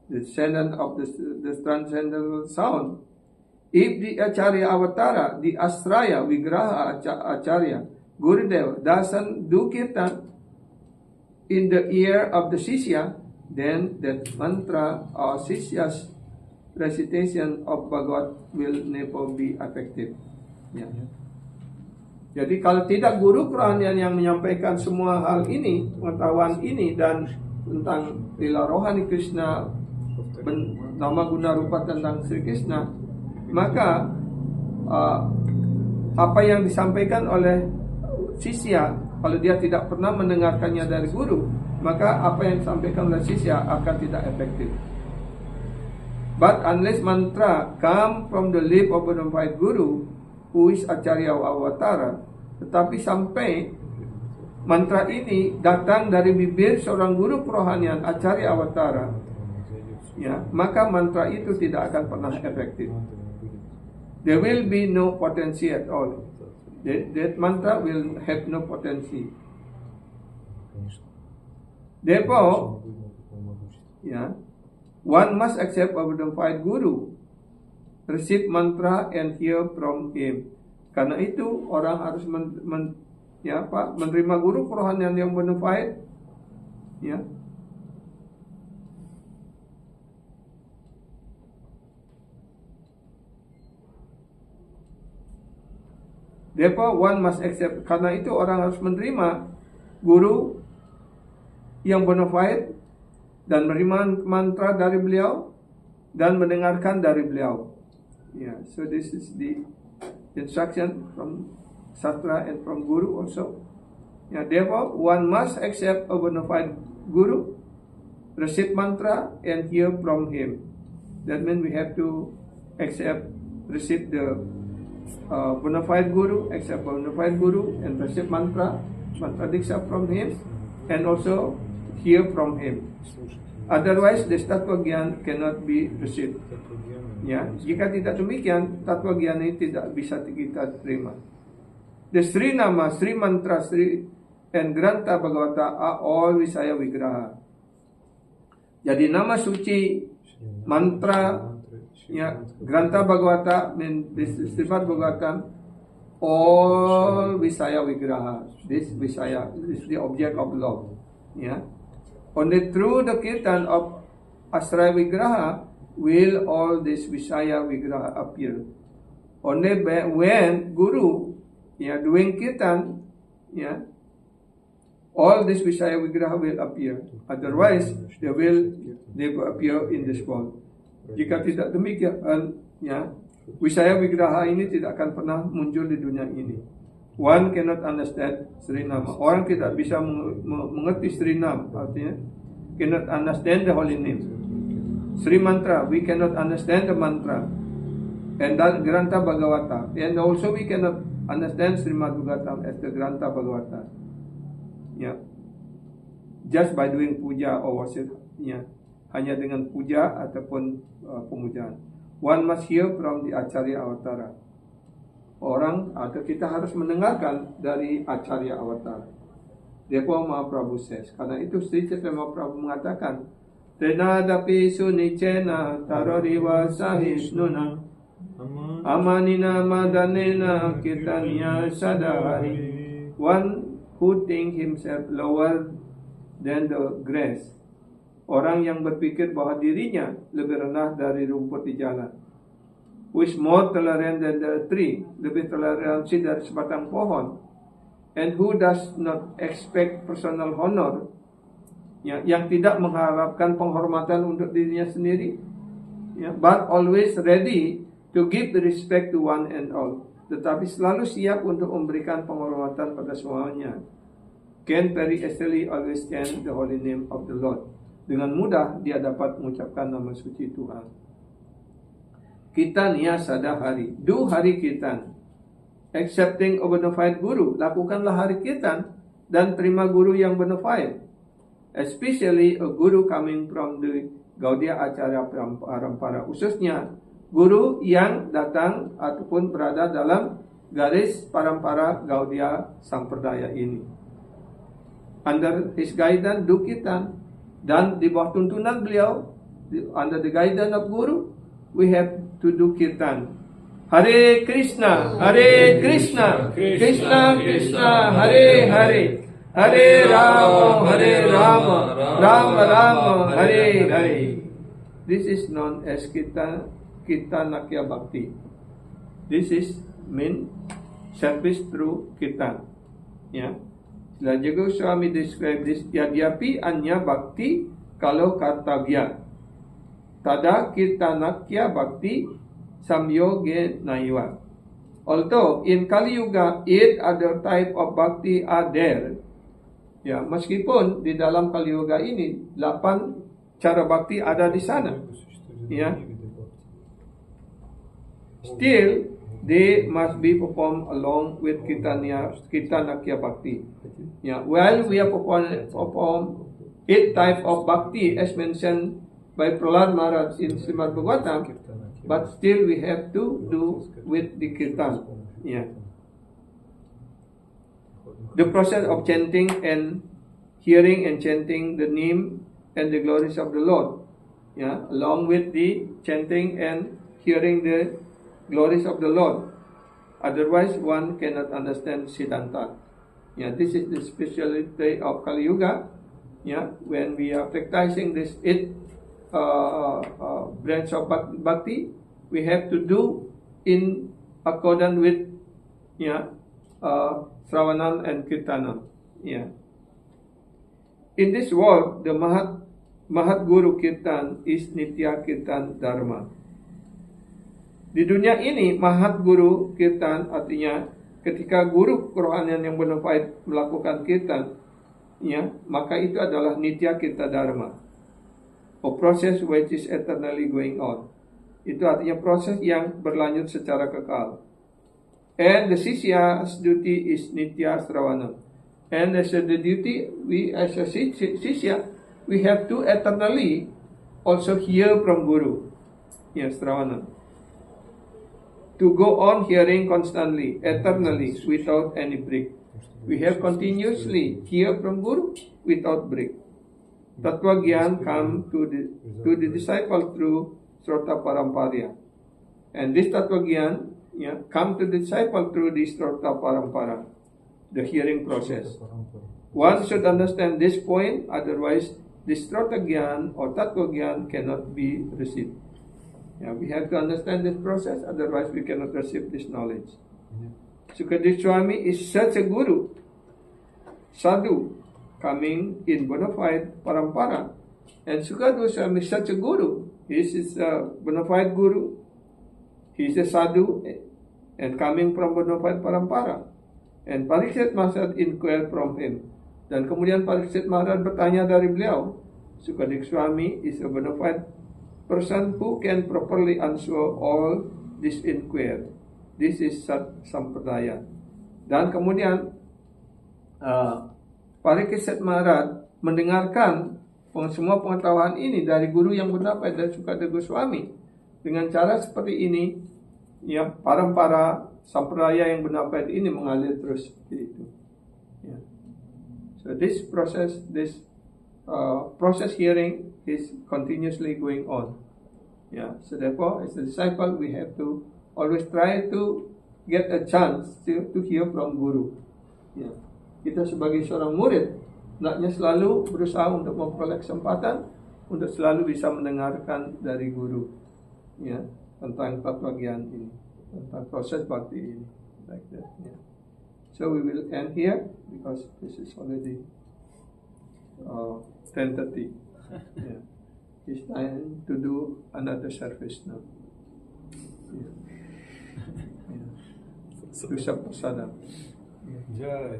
the descendant of the transcendental sound. If the Acharya Avatara, the Astraya Vigraha Acharya, Gurudev, doesn't do kirtan in the ear of the Sishya, then that mantra or Sishya's recitation of Bhagavad will never be effective. Ya. Jadi kalau tidak guru kerohanian yang menyampaikan semua hal ini, pengetahuan ini, dan tentang lila rohani Krishna, nama guna rupa tentang Sri Krishna, maka apa yang disampaikan oleh sisya, kalau dia tidak pernah mendengarkannya dari guru, maka apa yang disampaikan oleh sisya akan tidak efektif. But unless mantra come from the lip of a bona fide guru, who is Acharya Avatara, tetapi sampai mantra ini datang dari bibir seorang guru kerohanian Acharya Avatara, ya, maka mantra itu tidak akan pernah efektif. There will be no potency at all. That mantra will have no potency. Therefore, ya, one must accept a bona fide guru, receive mantra and hear from him. Karena itu orang harus menerima guru kerohanian yang bona fide, ya. Therefore one must accept, karena itu orang harus menerima guru yang bona fide dan menerima mantra dari beliau dan mendengarkan dari beliau. Yeah, so this is the instruction from Sastra and from Guru also. Yeah, therefore one must accept a bona fide guru, receive mantra and hear from him. That means we have to accept, receive the bona fide guru, accept bona fide guru and receive mantra mantra diksha from him, and also hear from him. Otherwise, this Tattva Gyan cannot be received. Ya, jika tidak demikian, Tattva Gyan ini tidak bisa kita terima. The Sri Nama, Sri Mantra, Sri and Grantha Bhagavata are all Visaya Vigraha. Jadi nama suci, mantra, ya, Grantha Bhagavata, Srimad Bhagavatam, all Visaya Vigraha. This Visaya is the object of love. Ya. Only through the kirtan of Asraya Vigraha will all this Visaya Vigraha appear. Only when Guru doing kirtan, all this Visaya Vigraha will appear. Otherwise, they will never appear in this world. Jika tidak demikian, Visaya Vigraha ini tidak akan pernah muncul di dunia ini. One cannot understand Sri Nama. Orang tidak bisa mengerti Sri Nama. Artinya, cannot understand the holy name. Sri Mantra, we cannot understand the mantra. And that Grantha Bhagavata. And also we cannot understand Srimad Bhagavatam as the Grantha Bhagavata. Yeah. Just by doing puja or worship. Yeah. Hanya dengan puja ataupun pemujaan. One must hear from the Acharya Avatara. Orang atau kita harus mendengarkan dari Acharya Avatara. Therefore Mahaprabhu says, karena itu Sri Chaitanya Mahaprabhu mengatakan, Tenadapi sunicena tarariva sahisnuna amanina madanena kirtanya sadahari. One who think himself lower than the grass. Orang yang berpikir bahwa dirinya lebih rendah dari rumput di jalan. Who is more tolerant than the tree, lebih toleransi dari sebatang pohon, and who does not expect personal honor, yang tidak mengharapkan penghormatan untuk dirinya sendiri, but always ready to give the respect to one and all, tetapi selalu siap untuk memberikan penghormatan pada semuanya. Can very easily always chant the holy name of the Lord. Dengan mudah dia dapat mengucapkan nama suci Tuhan. Kirtanya sadahari, do hari kirtan. Accepting a bona fide guru, lakukanlah hari kirtan dan terima guru yang bona fide. Especially a guru coming from the Gaudiya Acharya Parampara, khususnya guru yang datang ataupun berada dalam garis parampara Gaudiya Sampradaya ini. Under his guidance, do kirtan. Dan di bawah tuntunan beliau, under the guidance of guru, we have to do kirtan. Hare Krishna, Hare Krishna, Krishna Krishna, Hare Hare, Hare Rama, Hare Rama, Rama Rama, Hare Hare. This is known as Kirtanakya Bhakti. This is mean service through kirtan. Raja Goswami describe this, Yadyapi Anya Bhakti kalau kartavya. Tada Kirtanakya Bhakti Samyoge Naiva. Although in Kali Yuga 8 other type of bhakti are there. Meskipun di dalam Kali Yuga ini 8 cara bhakti ada di sana. Still they must be performed along with Kirtanakya Bhakti. While we have performed 8 type of bhakti as mentioned by Prahlad Maharaj in Srimad Bhagavatam, but still we have to do with the kirtan. The process of chanting and hearing and chanting the name and the glories of the Lord, along with the chanting and hearing the glories of the Lord. Otherwise, one cannot understand Siddhanta. This is the specialty of Kali Yuga. When we are practicing this 8 branch of bhakti, we have to do in accordance with Sravanam and Kirtanam. In this world, the Mahat Guru Kirtan is Nitya Kirtan Dharma. Di dunia ini, Mahat Guru Kirtan artinya ketika guru kerohanian yang bonafide melakukan kirtan, maka itu adalah Nitya Kirtan Dharma. A process which is eternally going on. Itu artinya proses yang berlanjut secara kekal. And the Sisya's duty is Nitya Sravanam. And as the duty, we as a Shishya, we have to eternally also hear from Guru. Yes, Ravana. To go on hearing constantly, eternally, without any break. We have continuously hear from Guru without break. Tattva Gyan come to the disciple through Srota Paramparya. And this Tattva Gyan come to the disciple through the Srota Parampara, the hearing process. One should understand this point, otherwise this Srota Gyan or Tattva Gyan cannot be received. We have to understand this process, otherwise we cannot receive this knowledge. Sukadeva Swami is such a guru, sadhu, coming in bona fide parampara. And Sukadeva Swami is such a guru. He is a bona fide guru. He is a sadhu and coming from bona fide parampara. And Parikshit Maharaj inquired from him. Dan kemudian Parikshit Maharaj bertanya dari beliau, Sukadeva Swami is a bona fide person who can properly answer all this inquiry. This is Sat Sampradaya. Dan kemudian Parikshit Maharaj mendengarkan semua pengetahuan ini dari guru yang berdapat dari Sukadeva Swami. Dengan cara seperti ini, parampara sampradaya yang berdapat ini mengalir terus seperti itu. So this process hearing is continuously going on. So therefore, as a disciple, we have to always try to get a chance to hear from Guru. Kita sebagai seorang murid, hendaknya selalu berusaha untuk memperoleh kesempatan untuk selalu bisa mendengarkan dari Guru, tentang Tattva Gyan ini, tentang proses bhakti ini, like that. So we will end here because this is already 10:30. It's time to do another service now. Do Saprasadam. Jai.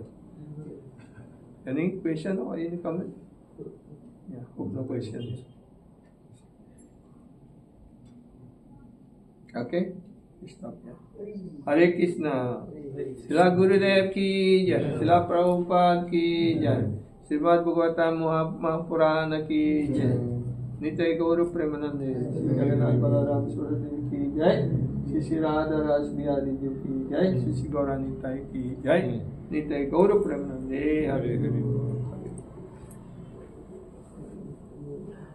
Any question or any comment? Hope no questions. Okay, stop here. Hare Krishna. Sila Gurudev ki jai. Sila Prabhupada ki jai. Srimad Bhagavatam Mahapurana ki jai. Nitai Gauru Premanande. Sri Jagannath Balaram Suradev ki jai. Sri Radha Ras Bihari Ji ki jai. Sri Gaura Nitai ki jai. Nitai Gauru Premanande. Hare Krishna.